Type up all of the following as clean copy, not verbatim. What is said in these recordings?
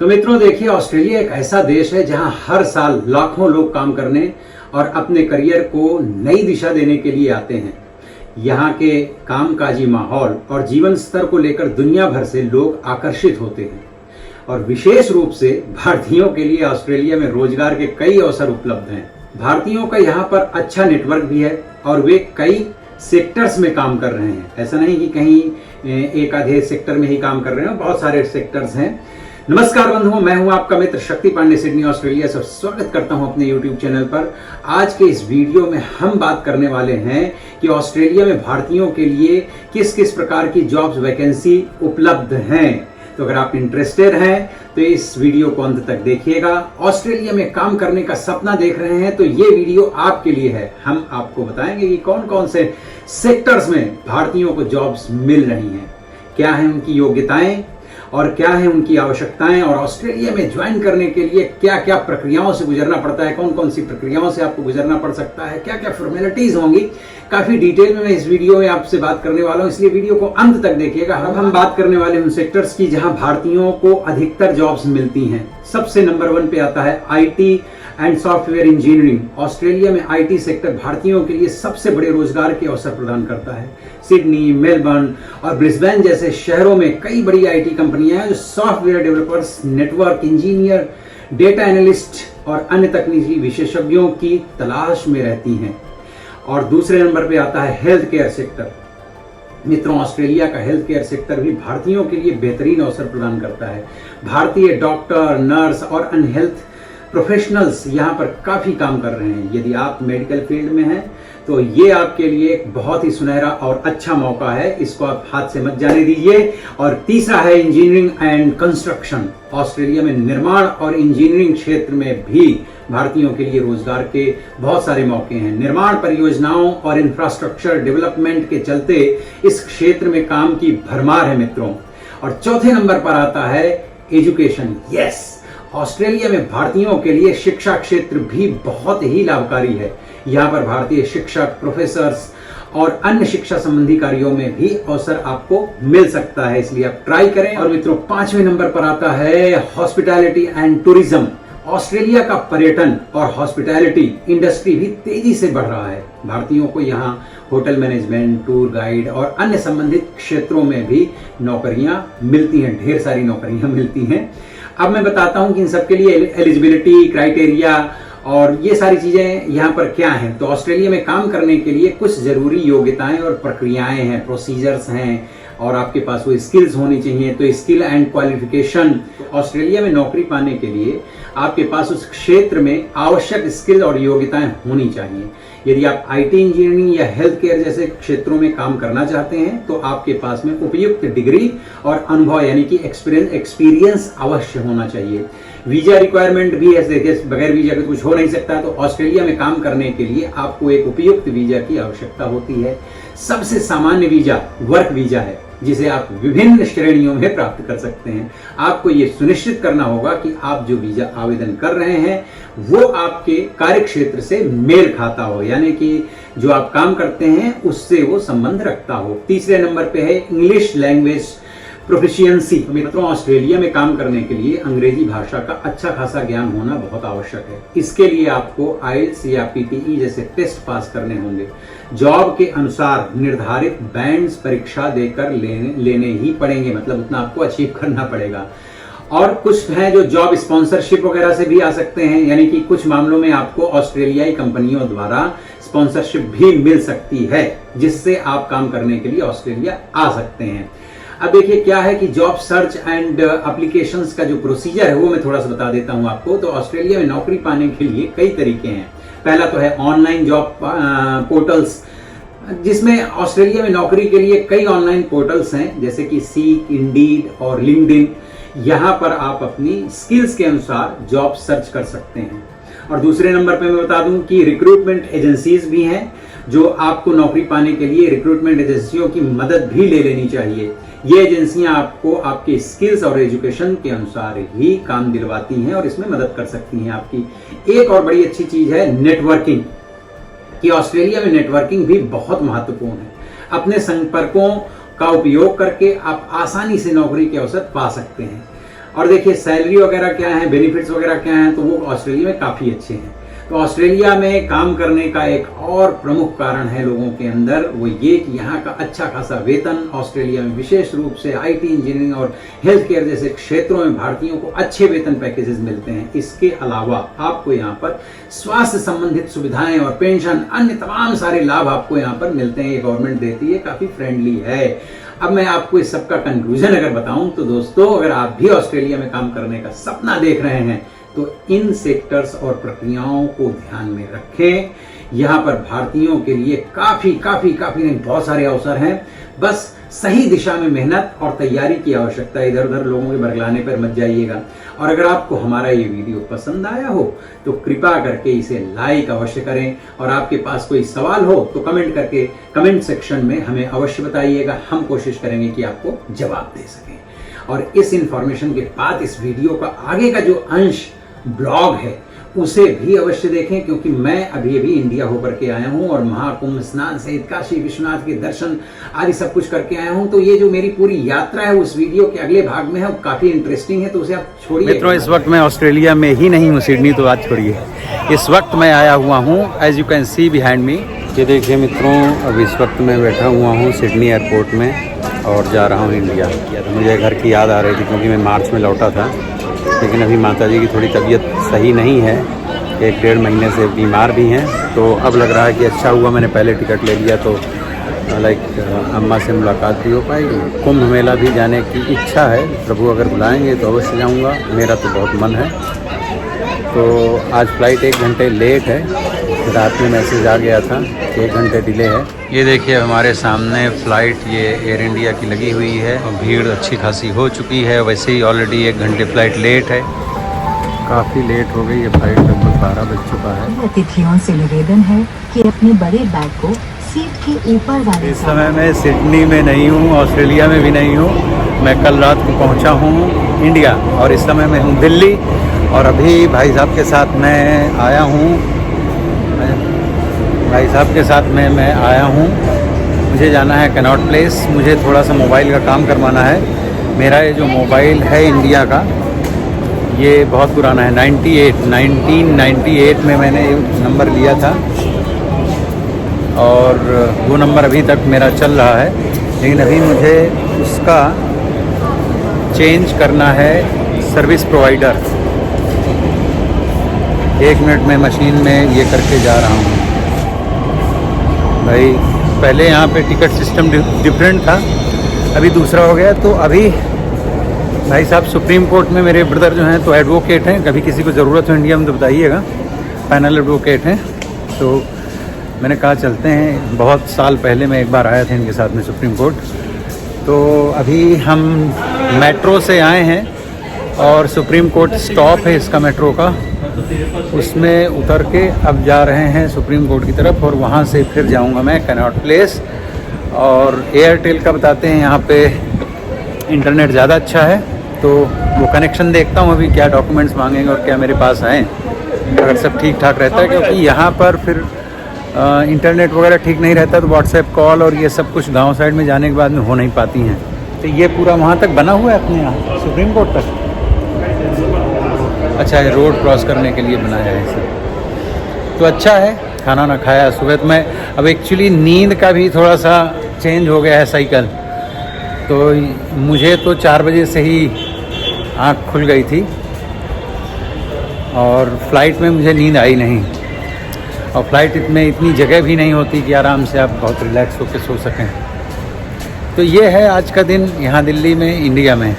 तो मित्रों देखिए, ऑस्ट्रेलिया एक ऐसा देश है जहां हर साल लाखों लोग काम करने और अपने करियर को नई दिशा देने के लिए आते हैं। यहाँ के कामकाजी माहौल और जीवन स्तर को लेकर दुनिया भर से लोग आकर्षित होते हैं और विशेष रूप से भारतीयों के लिए ऑस्ट्रेलिया में रोजगार के कई अवसर उपलब्ध हैं। भारतीयों का यहाँ पर अच्छा नेटवर्क भी है और वे कई सेक्टर्स में काम कर रहे हैं। ऐसा नहीं कि कहीं एक आधे सेक्टर में ही काम कर रहे हैं, बहुत सारे सेक्टर्स हैं। नमस्कार बंधुओं, मैं हूं आपका मित्र शक्ति पांडे, सिडनी ऑस्ट्रेलिया से स्वागत करता हूं अपने YouTube चैनल पर। आज के इस वीडियो में हम बात करने वाले हैं कि ऑस्ट्रेलिया में भारतीयों के लिए किस किस प्रकार की जॉब्स वैकेंसी उपलब्ध हैं। तो अगर आप इंटरेस्टेड हैं तो इस वीडियो को अंत तक देखिएगा। ऑस्ट्रेलिया में काम करने का सपना देख रहे हैं तो ये वीडियो आपके लिए है। हम आपको बताएंगे कि कौन कौन से सेक्टर्स में भारतीयों को जॉब्स मिल रही हैं, क्या है उनकी योग्यताएं और क्या है उनकी आवश्यकताएं, और ऑस्ट्रेलिया में ज्वाइन करने के लिए क्या क्या प्रक्रियाओं से गुजरना पड़ता है, कौन कौन सी प्रक्रियाओं से आपको गुजरना पड़ सकता है, क्या क्या फॉर्मेलिटीज होंगी। काफी डिटेल में मैं इस वीडियो में आपसे बात करने वाला हूं, इसलिए वीडियो को अंत तक देखिएगा। अब हम बात करने वाले उन सेक्टर्स की जहां भारतीयों को अधिकतर जॉब्स मिलती हैं। सबसे नंबर 1 पे आता है IT and software engineering. Australia में IT सेक्टर भारतीयों के लिए सबसे बड़े रोजगार के अवसर प्रदान करता है। सिडनी, मेलबर्न और ब्रिस्बेन जैसे शहरों में कई बड़ी IT कंपनियां हैं जो software developers, network engineer, data analyst और अन्य तकनीकी विशेषज्ञों की तलाश में रहती हैं। और दूसरे नंबर पे आता है हेल्थ केयर सेक्टर। मित्रों, ऑस्ट्रेलिया का हेल्थ केयर सेक्टर भी भारतीयों के लिए बेहतरीन अवसर प्रदान करता है। भारतीय डॉक्टर, नर्स और अन्य हेल्थ प्रोफेशनल्स यहाँ पर काफी काम कर रहे हैं। यदि आप मेडिकल फील्ड में हैं तो ये आपके लिए एक बहुत ही सुनहरा और अच्छा मौका है, इसको आप हाथ से मत जाने दीजिए। और तीसरा है इंजीनियरिंग एंड कंस्ट्रक्शन। ऑस्ट्रेलिया में निर्माण और इंजीनियरिंग क्षेत्र में भी भारतीयों के लिए रोजगार के बहुत सारे मौके हैं। निर्माण परियोजनाओं और इंफ्रास्ट्रक्चर डेवलपमेंट के चलते इस क्षेत्र में काम की भरमार है मित्रों। और चौथे नंबर पर आता है एजुकेशन। यस, ऑस्ट्रेलिया में भारतीयों के लिए शिक्षा क्षेत्र भी बहुत ही लाभकारी है। यहाँ पर भारतीय शिक्षक, प्रोफेसर्स और अन्य शिक्षा संबंधी कार्यों में भी अवसर आपको मिल सकता है, इसलिए आप ट्राई करें। और मित्रों, 5वें नंबर पर आता है हॉस्पिटैलिटी एंड टूरिज्म। ऑस्ट्रेलिया का पर्यटन और हॉस्पिटैलिटी इंडस्ट्री भी तेजी से बढ़ रहा है। भारतीयों को यहाँ होटल मैनेजमेंट, टूर गाइड और अन्य संबंधित क्षेत्रों में भी नौकरियां मिलती हैं, ढेर सारी नौकरियां मिलती हैं। अब मैं बताता हूं कि इन सबके लिए एलिजिबिलिटी क्राइटेरिया और ये सारी चीजें यहाँ पर क्या हैं। तो ऑस्ट्रेलिया में काम करने के लिए कुछ जरूरी योग्यताएं और प्रक्रियाएं हैं, प्रोसीजर्स हैं, और आपके पास वो स्किल्स होनी चाहिए। तो स्किल एंड क्वालिफिकेशन, ऑस्ट्रेलिया में नौकरी पाने के लिए आपके पास उस क्षेत्र में आवश्यक स्किल और योग्यताएं होनी चाहिए। यदि आप IT इंजीनियरिंग या हेल्थ केयर जैसे क्षेत्रों में काम करना चाहते हैं तो आपके पास में उपयुक्त डिग्री और अनुभव यानी कि एक्सपीरियंस अवश्य होना चाहिए। वीजा रिक्वायरमेंट भी है, देखिए बगैर वीजा के कुछ हो नहीं सकता। तो ऑस्ट्रेलिया में काम करने के लिए आपको एक उपयुक्त वीजा की आवश्यकता होती है। सबसे सामान्य वीजा वर्क वीजा है, जिसे आप विभिन्न श्रेणियों में प्राप्त कर सकते हैं। आपको ये सुनिश्चित करना होगा कि आप जो वीजा आवेदन कर रहे हैं वो आपके कार्य क्षेत्र से मेल खाता हो, यानी कि जो आप काम करते हैं उससे वो संबंध रखता हो। तीसरे नंबर पे है इंग्लिश लैंग्वेज प्रोफिशिएंसी। मित्रों, ऑस्ट्रेलिया में काम करने के लिए अंग्रेजी भाषा का अच्छा खासा ज्ञान होना बहुत आवश्यक है। इसके लिए आपको IELTS या PTE जैसे टेस्ट पास करने होंगे। जॉब के अनुसार निर्धारित बैंड्स परीक्षा देकर लेने ही पड़ेंगे, मतलब उतना आपको अचीव करना पड़ेगा। और कुछ हैं जो जॉब स्पॉन्सरशिप वगैरह से भी आ सकते हैं, यानी कि कुछ मामलों में आपको ऑस्ट्रेलियाई कंपनियों द्वारा स्पॉन्सरशिप भी मिल सकती है, जिससे आप काम करने के लिए ऑस्ट्रेलिया आ सकते हैं। अब देखिए क्या है कि जॉब सर्च एंड एप्लीकेशंस का जो प्रोसीजर है वो मैं थोड़ा सा बता देता हूं आपको। तो ऑस्ट्रेलिया में नौकरी पाने के लिए कई तरीके हैं। पहला तो है ऑनलाइन जॉब पोर्टल्स, जिसमें ऑस्ट्रेलिया में नौकरी के लिए कई ऑनलाइन पोर्टल्स हैं, जैसे कि सीक, इंडीड और लिंक्डइन। यहाँ पर आप अपनी स्किल्स के अनुसार जॉब सर्च कर सकते हैं। और दूसरे नंबर पे मैं बता दूं कि रिक्रूटमेंट एजेंसीज भी हैं, जो आपको नौकरी पाने के लिए रिक्रूटमेंट एजेंसियों की मदद भी ले लेनी चाहिए। ये एजेंसियां आपको आपके स्किल्स और एजुकेशन के अनुसार ही काम दिलवाती हैं और इसमें मदद कर सकती हैं आपकी। एक और बड़ी अच्छी चीज है नेटवर्किंग, कि ऑस्ट्रेलिया में नेटवर्किंग भी बहुत महत्वपूर्ण है। अपने संपर्कों का उपयोग करके आप आसानी से नौकरी के अवसर पा सकते हैं। और देखिए सैलरी वगैरह क्या है, बेनिफिट्स वगैरह क्या हैं, तो वो ऑस्ट्रेलिया में काफ़ी अच्छे हैं। तो ऑस्ट्रेलिया में काम करने का एक और प्रमुख कारण है लोगों के अंदर, वो ये कि यहाँ का अच्छा खासा वेतन। ऑस्ट्रेलिया में विशेष रूप से आईटी, इंजीनियरिंग और हेल्थ केयर जैसे क्षेत्रों में भारतीयों को अच्छे वेतन पैकेजेस मिलते हैं। इसके अलावा आपको यहाँ पर स्वास्थ्य संबंधित सुविधाएं और पेंशन, अन्य तमाम सारे लाभ आपको यहाँ पर मिलते हैं। ये गवर्नमेंट देती है, काफ़ी फ्रेंडली है। अब मैं आपको इस सब का कंक्लूजन अगर बताऊं तो दोस्तों, अगर आप भी ऑस्ट्रेलिया में काम करने का सपना देख रहे हैं तो इन सेक्टर्स और प्रक्रियाओं को ध्यान में रखें। यहाँ पर भारतीयों के लिए काफी नहीं, बहुत सारे अवसर हैं। बस सही दिशा में मेहनत और तैयारी की आवश्यकता है। इधर उधर लोगों के बरगलाने पर मत जाइएगा। और अगर आपको हमारा ये वीडियो पसंद आया हो तो कृपा करके इसे लाइक अवश्य करें, और आपके पास कोई सवाल हो तो कमेंट करके कमेंट सेक्शन में हमें अवश्य बताइएगा। हम कोशिश करेंगे कि आपको जवाब दे सकें। और इस इंफॉर्मेशन के बाद इस वीडियो का आगे का जो अंश ब्लॉग है उसे भी अवश्य देखें, क्योंकि मैं अभी इंडिया होकर के आया हूं और महाकुंभ स्नान सहित काशी विश्वनाथ के दर्शन आदि सब कुछ करके आया हूं। तो ये जो मेरी पूरी यात्रा है उस वीडियो के अगले भाग में है, वो काफी इंटरेस्टिंग है, तो उसे आप छोड़िए। मित्रों, इस वक्त मैं ऑस्ट्रेलिया में ही नहीं हूँ, सिडनी तो बात छोड़िए। इस वक्त मैं आया हुआ हूँ, as you can see behind me. ये देखिए मित्रों, अब इस वक्त मैं बैठा हुआ हूँ सिडनी एयरपोर्ट में और जा रहा हूँ इंडिया। तो मुझे घर की याद आ रही थी, क्योंकि मैं मार्च में लौटा था, लेकिन अभी माताजी की थोड़ी तबीयत सही नहीं है, 1-1.5 महीने से बीमार भी हैं। तो अब लग रहा है कि अच्छा हुआ मैंने पहले टिकट ले लिया, तो अम्मा से मुलाकात भी हो पाएगी। कुंभ मेला भी जाने की इच्छा है, प्रभु अगर बुलाएंगे तो अवश्य जाऊंगा, मेरा तो बहुत मन है। तो आज फ्लाइट 1 घंटे लेट है, रात में मैसेज आ गया था कि 1 घंटे डिले है। ये देखिए हमारे सामने फ़्लाइट ये एयर इंडिया की लगी हुई है और भीड़ अच्छी खासी हो चुकी है। वैसे ही ऑलरेडी 1 घंटे फ़्लाइट लेट है, काफ़ी लेट हो गई है फ्लाइट, लगभग 12 बज चुका है। अतिथियों से निवेदन है कि अपने बड़े बैग को सीट के ऊपर वाले। इस समय मैं सिडनी में नहीं हूँ, ऑस्ट्रेलिया में भी नहीं हूँ। मैं कल रात को पहुँचा हूँ इंडिया और इस समय मैं हूँ दिल्ली। और अभी भाई साहब के साथ मैं आया हूँ, मैं आया हूँ। मुझे जाना है कैनॉट प्लेस, मुझे थोड़ा सा मोबाइल का काम करवाना है। मेरा ये जो मोबाइल है इंडिया का, ये बहुत पुराना है, 1998 में मैंने ये नंबर लिया था और वो नंबर अभी तक मेरा चल रहा है। लेकिन अभी मुझे उसका चेंज करना है सर्विस प्रोवाइडर। 1 मिनट में मशीन में ये करके जा रहा हूँ। भाई पहले यहाँ पे टिकट सिस्टम डिफरेंट था, अभी दूसरा हो गया। तो अभी भाई साहब सुप्रीम कोर्ट में मेरे ब्रदर जो हैं तो एडवोकेट हैं, कभी किसी को ज़रूरत हो इंडिया में तो बताइएगा, पैनल एडवोकेट हैं। तो मैंने कहा चलते हैं, बहुत साल पहले मैं एक बार आया था इनके साथ में सुप्रीम कोर्ट। तो अभी हम मेट्रो से आए हैं और सुप्रीम कोर्ट स्टॉप है इसका मेट्रो का, उसमें उतर के अब जा रहे हैं सुप्रीम कोर्ट की तरफ और वहाँ से फिर जाऊँगा मैं कैनॉट प्लेस। और एयरटेल का बताते हैं यहाँ पे इंटरनेट ज़्यादा अच्छा है, तो वो कनेक्शन देखता हूँ अभी क्या डॉक्यूमेंट्स मांगेंगे और क्या मेरे पास आएँ। अगर सब ठीक ठाक रहता है, क्योंकि यहाँ पर फिर इंटरनेट वगैरह ठीक नहीं रहता तो व्हाट्सएप कॉल और ये सब कुछ गांव साइड में जाने के बाद में हो नहीं पाती हैं। तो ये पूरा वहाँ तक बना हुआ है अपने यहाँ सुप्रीम कोर्ट तक। अच्छा है, रोड क्रॉस करने के लिए बनाया है इसे, तो अच्छा है। खाना ना खाया सुबह तो मैं, अब एक्चुअली नींद का भी थोड़ा सा चेंज हो गया है साइकिल। तो मुझे तो 4 बजे से ही आँख खुल गई थी और फ्लाइट में मुझे नींद आई नहीं। और फ्लाइट में इतनी जगह भी नहीं होती कि आराम से आप बहुत रिलैक्स होकर सो सकें। तो ये है आज का दिन यहाँ दिल्ली में, इंडिया में।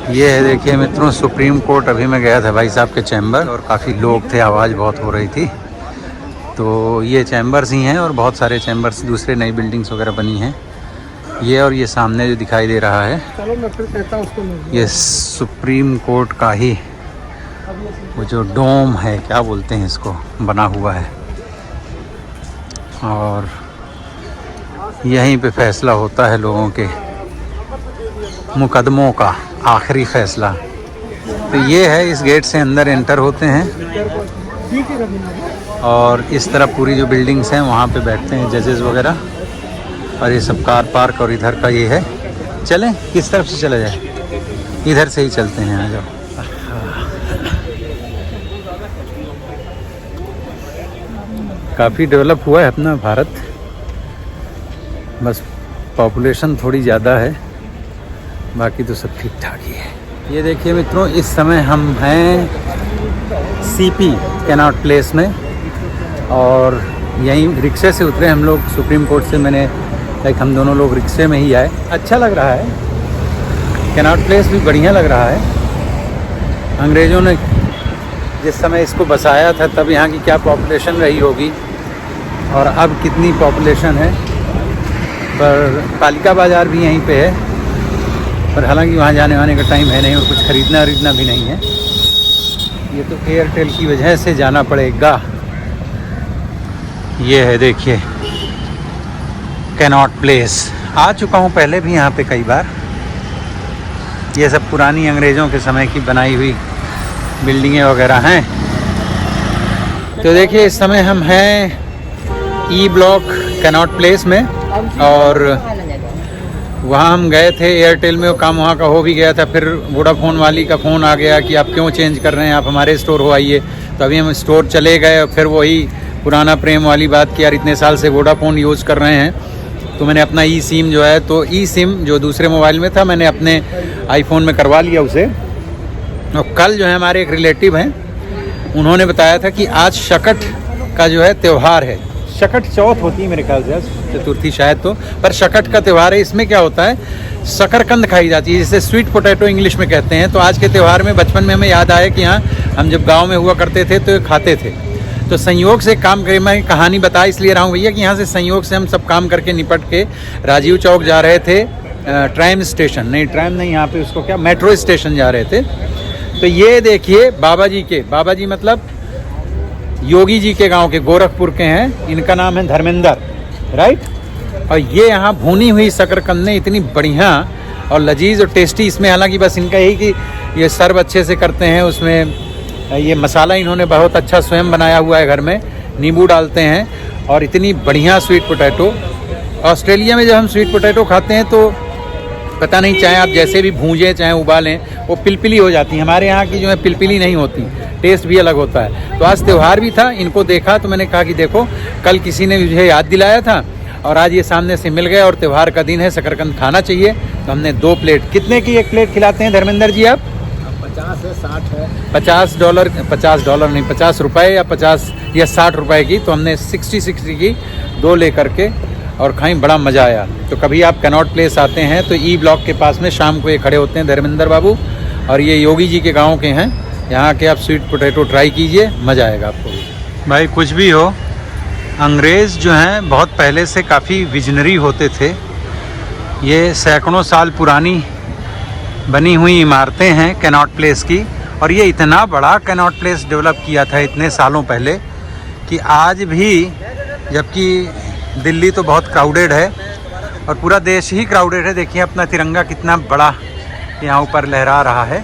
ये है देखिए मित्रों सुप्रीम कोर्ट। अभी मैं गया था भाई साहब के चैम्बर और काफ़ी लोग थे, आवाज़ बहुत हो रही थी। तो ये चैम्बर्स ही हैं और बहुत सारे चैम्बर्स, दूसरे नई बिल्डिंग्स वगैरह बनी हैं। ये और ये सामने जो दिखाई दे रहा है, ये सुप्रीम कोर्ट का ही वो जो डोम है, क्या बोलते हैं इसको, बना हुआ है। और यहीं पे फैसला होता है लोगों के मुकदमों का, आखिरी फैसला। तो ये है, इस गेट से अंदर एंटर होते हैं और इस तरफ पूरी जो बिल्डिंग्स हैं वहाँ पे बैठते हैं जजेस वगैरह। और ये सब कार पार्क और इधर का ये है। चलें, किस तरफ से चला जाए? इधर से ही चलते हैं, आ जाओ। काफ़ी डेवलप हुआ है अपना भारत, बस पॉपुलेशन थोड़ी ज़्यादा है, बाकी तो सब ठीक ठाक ही है। ये देखिए मित्रों, इस समय हम हैं सीपी कैनॉट प्लेस में, और यहीं रिक्शे से उतरे हम लोग सुप्रीम कोर्ट से। मैंने लाइक हम दोनों लोग रिक्शे में ही आए। अच्छा लग रहा है, कैनॉट प्लेस भी बढ़िया लग रहा है। अंग्रेज़ों ने जिस समय इसको बसाया था तब यहाँ की क्या पॉपुलेशन रही होगी और अब कितनी पॉपुलेशन है। पर पालिका बाज़ार भी यहीं पे है, पर हालांकि वहाँ जाने वाने का टाइम है नहीं और कुछ ख़रीदना भी नहीं है। ये तो एयरटेल की वजह से जाना पड़ेगा। ये है देखिए कैनॉट प्लेस। आ चुका हूँ पहले भी यहाँ पे कई बार। ये सब पुरानी अंग्रेज़ों के समय की बनाई हुई बिल्डिंगें वगैरह हैं। तो देखिए इस समय हम हैं ई ब्लॉक कैनॉट प्लेस में, और वहाँ हम गए थे एयरटेल में, वो काम वहाँ का हो भी गया था। फिर वोडाफोन वाली का फ़ोन आ गया कि आप क्यों चेंज कर रहे हैं, आप हमारे स्टोर हो आइए। तो अभी हम स्टोर चले गए और फिर वही पुराना प्रेम वाली बात कि यार इतने साल से वोडाफोन यूज़ कर रहे हैं, तो मैंने अपना ई सिम जो है, तो ई सिम जो दूसरे मोबाइल में था मैंने अपने आईफोन में करवा लिया उसे। और कल जो है हमारे एक रिलेटिव हैं, उन्होंने बताया था कि आज शकट का जो है त्यौहार है। शकट चौथ होती है मेरे ख्याल से, चतुर्थी शायद, तो पर शकट का त्यौहार है। इसमें क्या होता है, शकरकंद खाई जाती है, जिसे स्वीट पोटैटो इंग्लिश में कहते हैं। तो आज के त्यौहार में बचपन में हमें याद आया कि हाँ, हम जब गांव में हुआ करते थे तो खाते थे। तो संयोग से काम करे, मैं कहानी बता इसलिए रहा हूँ भैया कि यहाँ से संयोग से हम सब काम करके निपट के राजीव चौक जा रहे थे, ट्रैम स्टेशन नहीं, ट्रैम नहीं, यहाँ पे उसको क्या, मेट्रो स्टेशन जा रहे थे। तो ये देखिए बाबा जी मतलब योगी जी के गांव के, गोरखपुर के हैं। इनका नाम है धर्मेंद्र, राइट। और ये यहाँ भुनी हुई शकरकंद इतनी बढ़िया और लजीज और टेस्टी। इसमें हालांकि बस इनका यही कि ये सर्व अच्छे से करते हैं, उसमें ये मसाला इन्होंने बहुत अच्छा स्वयं बनाया हुआ है घर में, नींबू डालते हैं। और इतनी बढ़िया स्वीट पोटैटो। ऑस्ट्रेलिया में जब हम स्वीट पोटैटो खाते हैं तो पता नहीं, चाहे आप जैसे भी भूंजें चाहे उबालें, वो पिलपिली हो जाती हैं। हमारे यहाँ की जो है पिलपिली नहीं होती, टेस्ट भी अलग होता है। तो आज त्यौहार भी था, इनको देखा तो मैंने कहा कि देखो, कल किसी ने मुझे याद दिलाया था और आज ये सामने से मिल गया और त्यौहार का दिन है, शकरकंद खाना चाहिए। तो हमने 2 प्लेट, कितने की एक प्लेट खिलाते हैं धर्मेंद्र जी आप? 50 है, 60 है, $50 नहीं, 50 रुपये या 50 या 60 रुपये की। तो हमने 60 की 2 ले करके और खाई, बड़ा मज़ा आया। तो कभी आप कैनॉट प्लेस आते हैं तो ई ब्लॉक के पास में शाम को ये खड़े होते हैं धर्मेंद्र बाबू, और ये योगी जी के गांव के हैं। यहाँ के आप स्वीट पोटैटो ट्राई कीजिए, मज़ा आएगा आपको। भाई कुछ भी हो, अंग्रेज़ जो हैं बहुत पहले से काफ़ी विजनरी होते थे। ये सैकड़ों साल पुरानी बनी हुई इमारतें हैं कैनॉट प्लेस की, और ये इतना बड़ा कैनॉट प्लेस डेवलप किया था इतने सालों पहले कि आज भी, जबकि दिल्ली तो बहुत क्राउडेड है और पूरा देश ही क्राउडेड है। देखिए अपना तिरंगा कितना बड़ा यहाँ ऊपर लहरा रहा है,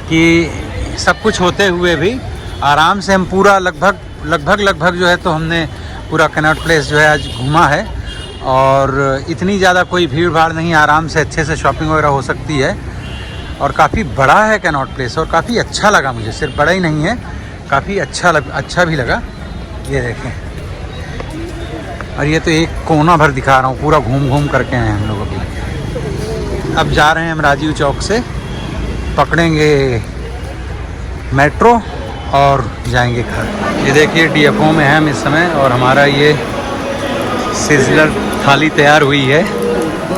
कि सब कुछ होते हुए भी आराम से हम पूरा लगभग जो है तो हमने पूरा कैनॉट प्लेस जो है आज घूमा है। और इतनी ज़्यादा कोई भीड़ भाड़ नहीं, आराम से अच्छे से शॉपिंग वगैरह हो सकती है। और काफ़ी बड़ा है कैनॉट प्लेस, और काफ़ी अच्छा लगा मुझे। सिर्फ बड़ा ही नहीं है, काफ़ी अच्छा भी लगा। ये देखें, और ये तो एक कोना भर दिखा रहा हूँ, पूरा घूम करके आए हम लोग अभी। अब जा रहे हैं हम राजीव चौक से, पकड़ेंगे मेट्रो और जाएंगे घर। ये देखिए DFO में है हम इस समय, और हमारा ये सिजलर थाली तैयार हुई है।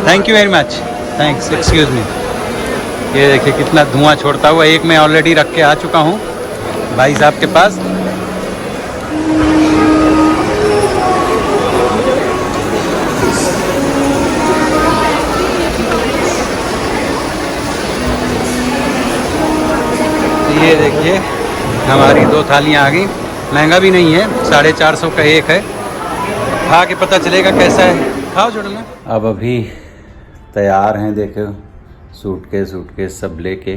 Thank you very much, thanks, excuse me. ये देखिए कितना धुआं छोड़ता हुआ। एक मैं ऑलरेडी रख के आ चुका हूँ भाई साहब के पास। ये देखिए हमारी 2 थालियाँ आ गई। महंगा भी नहीं है, 450 का एक है। खा के पता चलेगा कैसा है। खाओ छोड़ना। अब अभी तैयार हैं, देखो सूटकेस सब लेके।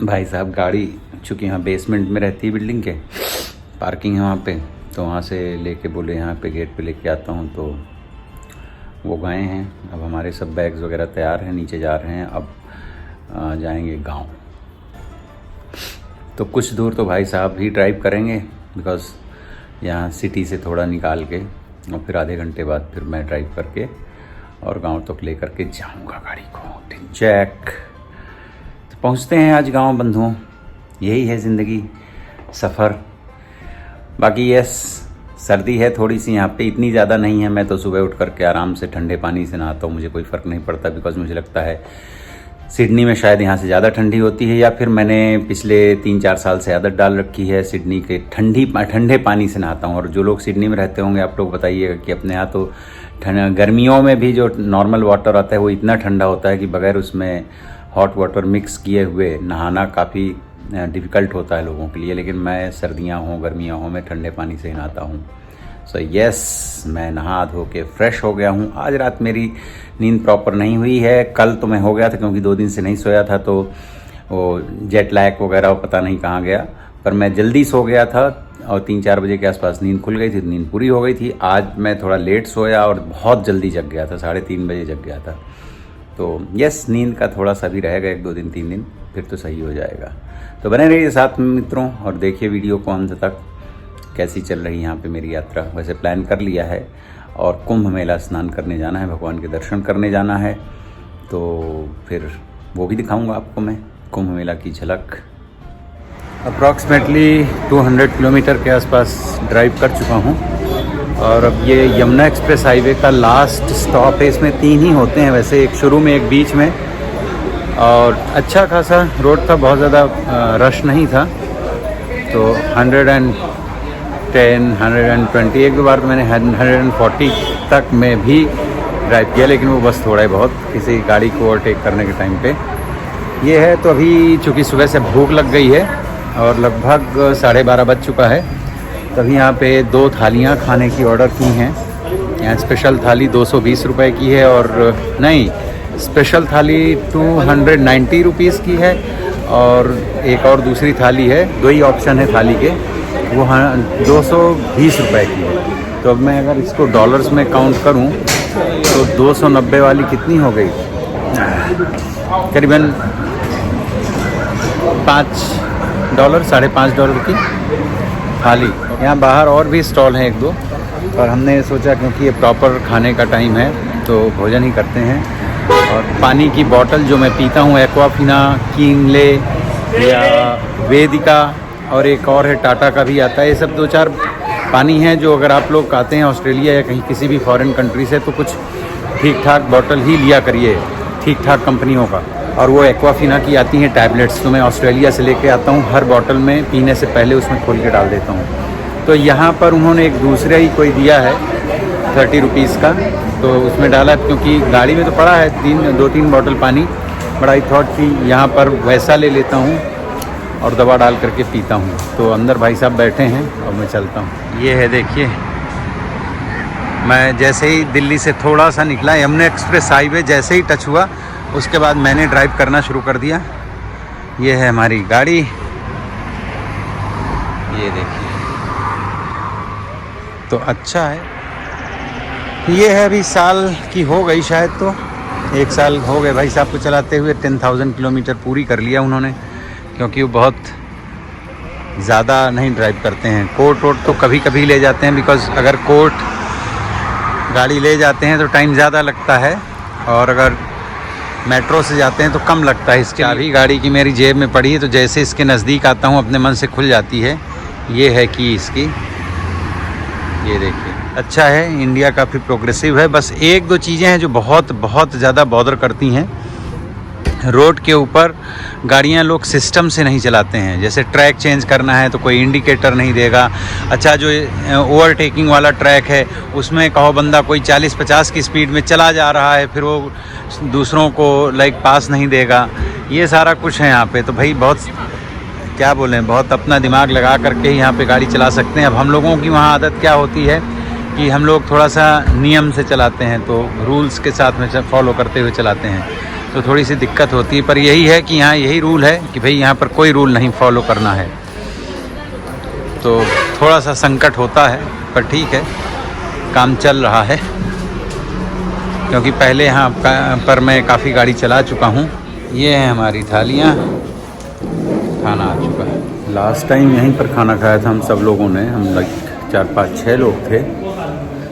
भाई साहब गाड़ी, चूँकि यहाँ बेसमेंट में रहती है बिल्डिंग के, पार्किंग है वहाँ पे, तो वहाँ से लेके बोले यहाँ पे गेट पे लेके आता हूँ। तो वो गए हैं। अब हमारे सब बैग्स वगैरह तैयार हैं, नीचे जा रहे हैं। अब जाएंगे गांव। तो कुछ दूर तो भाई साहब ही ड्राइव करेंगे, बिकॉज़ यहाँ सिटी से थोड़ा निकाल के, और फिर आधे घंटे बाद फिर मैं ड्राइव करके और गांव तक ले करके जाऊँगा गाड़ी को। चेक। तो पहुँचते हैं आज गांव बंधुओं। यही है ज़िंदगी, सफ़र। बाकी यस, सर्दी है थोड़ी सी यहाँ पे, इतनी ज़्यादा नहीं है। मैं तो सुबह उठ करके आराम से ठंडे पानी से नहाता हूँ, मुझे कोई फ़र्क नहीं पड़ता, बिकॉज़ मुझे लगता है सिडनी में शायद यहाँ से ज़्यादा ठंडी होती है, या फिर मैंने पिछले 3-4 साल से आदत डाल रखी है सिडनी के ठंडे पानी से नहाता हूँ। और जो लोग सिडनी में रहते होंगे, आप लोग बताइएगा कि अपने यहाँ तो गर्मियों में भी जो नॉर्मल वाटर आता है वो इतना ठंडा होता है कि बगैर उसमें हॉट वाटर मिक्स किए हुए नहाना काफ़ी डिफ़िकल्ट होता है लोगों के लिए। लेकिन मैं सर्दियाँ हों गर्मियाँ हों, मैं ठंडे पानी से ही नहाता हूँ। सो यस, मैं नहा धो के फ्रेश हो गया हूँ। आज रात मेरी नींद प्रॉपर नहीं हुई है। कल तो मैं हो गया था क्योंकि 2 दिन से नहीं सोया था, तो वो जेट लैग वगैरह पता नहीं कहाँ गया, पर मैं जल्दी सो गया था और 3-4 बजे के आसपास नींद खुल गई थी, नींद पूरी हो गई थी। आज मैं थोड़ा लेट सोया और बहुत जल्दी जग गया था, 3:30 बजे जग गया था। तो यस, नींद का थोड़ा सा भी रहेगा 1-2 दिन 3 दिन, फिर तो सही हो जाएगा। तो बने रहिए साथ में मित्रों, और देखिए वीडियो को अंत तक, कैसी चल रही यहाँ पे मेरी यात्रा। वैसे प्लान कर लिया है और कुंभ मेला स्नान करने जाना है, भगवान के दर्शन करने जाना है, तो फिर वो भी दिखाऊंगा आपको मैं, कुंभ मेला की झलक। अप्रॉक्सीमेटली 200 किलोमीटर के आसपास ड्राइव कर चुका हूँ, और अब ये यमुना एक्सप्रेस हाईवे का लास्ट स्टॉप है। इसमें 3 ही होते हैं वैसे, एक शुरू में एक बीच में, और अच्छा खासा रोड था, बहुत ज़्यादा रश नहीं था। तो 110, 120, एक दो बार तो मैंने 140 तक में भी ड्राइव किया, लेकिन वो बस थोड़ा ही बहुत किसी गाड़ी को ओवरटेक करने के टाइम पे ये है। तो अभी चूँकि सुबह से भूख लग गई है और लगभग 12:30 बज चुका है, तभी यहाँ पे 2 थालियाँ खाने की ऑर्डर की हैं। यहाँ स्पेशल थाली 220 रुपये की है, और नहीं, स्पेशल थाली 290 रुपीज़ की है, और एक और दूसरी थाली है, 2 ही ऑप्शन है थाली के, वो 220 रुपये की है। तो अब मैं अगर इसको डॉलर्स में काउंट करूं तो 290 वाली कितनी हो गई, करीबन $5, $5.5 की थाली। यहाँ बाहर और भी स्टॉल हैं 1-2, पर हमने सोचा क्योंकि ये प्रॉपर खाने का टाइम है तो भोजन ही करते हैं। और पानी की बोतल जो मैं पीता हूँ, एक्वाफिना, किनले या वेदिका, और एक और है टाटा का भी आता है। ये सब 2-4 पानी हैं जो अगर आप लोग आते हैं ऑस्ट्रेलिया या कहीं किसी भी फॉरेन कंट्री से, तो कुछ ठीक ठाक बोतल ही लिया करिए, ठीक ठाक कंपनियों का। और वो एक्वाफिना की आती हैं टैबलेट्स, तो मैं ऑस्ट्रेलिया से लेके आता हूँ, हर बोतल में पीने से पहले उसमें खोल के डाल देता हूँ। तो यहाँ पर उन्होंने एक दूसरा ही कोई दिया है 30 रुपीज़ का, तो उसमें डाला, क्योंकि गाड़ी में तो पड़ा है 2-3 बोतल पानी, बट आई थॉट कि यहाँ पर वैसा ले लेता हूँ और दवा डाल करके पीता हूँ। तो अंदर भाई साहब बैठे हैं और मैं चलता हूँ। ये है, देखिए, मैं जैसे ही दिल्ली से थोड़ा सा निकला, यमुना एक्सप्रेस हाईवे जैसे ही टच हुआ, उसके बाद मैंने ड्राइव करना शुरू कर दिया। ये है हमारी गाड़ी, ये देखिए, तो अच्छा है। ये है, अभी साल की हो गई शायद, तो 1 साल हो गए भाई साहब को चलाते हुए। 10,000 किलोमीटर पूरी कर लिया उन्होंने, क्योंकि वो बहुत ज़्यादा नहीं ड्राइव करते हैं। कोर्ट रोड तो कभी कभी ले जाते हैं, बिकॉज़ अगर कोर्ट गाड़ी ले जाते हैं तो टाइम ज़्यादा लगता है, और अगर मेट्रो से जाते हैं तो कम लगता है। इसकी चाबी गाड़ी की मेरी जेब में पड़ी है, तो जैसे इसके नज़दीक आता हूँ अपने मन से खुल जाती है। ये है की इसकी, ये देखिए, अच्छा है। इंडिया काफ़ी प्रोग्रेसिव है। बस 1-2 चीज़ें हैं जो बहुत बहुत ज़्यादा बॉदर करती हैं। रोड के ऊपर गाड़ियां लोग सिस्टम से नहीं चलाते हैं, जैसे ट्रैक चेंज करना है तो कोई इंडिकेटर नहीं देगा। अच्छा, जो ओवरटेकिंग वाला ट्रैक है उसमें कहो बंदा कोई 40-50 की स्पीड में चला जा रहा है, फिर वो दूसरों को पास नहीं देगा। ये सारा कुछ है यहाँ पे। तो भाई बहुत, क्या बोलें, बहुत अपना दिमाग लगा करके ही यहाँ पे गाड़ी चला सकते हैं। अब हम लोगों की वहाँ आदत क्या होती है कि हम लोग थोड़ा सा नियम से चलाते हैं, तो रूल्स के साथ में फॉलो करते हुए चलाते हैं, तो थोड़ी सी दिक्कत होती है। पर यही है कि यहाँ यही रूल है कि भाई यहाँ पर कोई रूल नहीं फॉलो करना है, तो थोड़ा सा संकट होता है, पर ठीक है, काम चल रहा है। क्योंकि पहले यहाँ पर मैं काफ़ी गाड़ी चला चुका हूँ। ये है हमारी थालियाँ, खाना आ चुका है। लास्ट टाइम यहीं पर खाना खाया था हम सब लोगों ने, हम लग 4-5-6 लोग थे।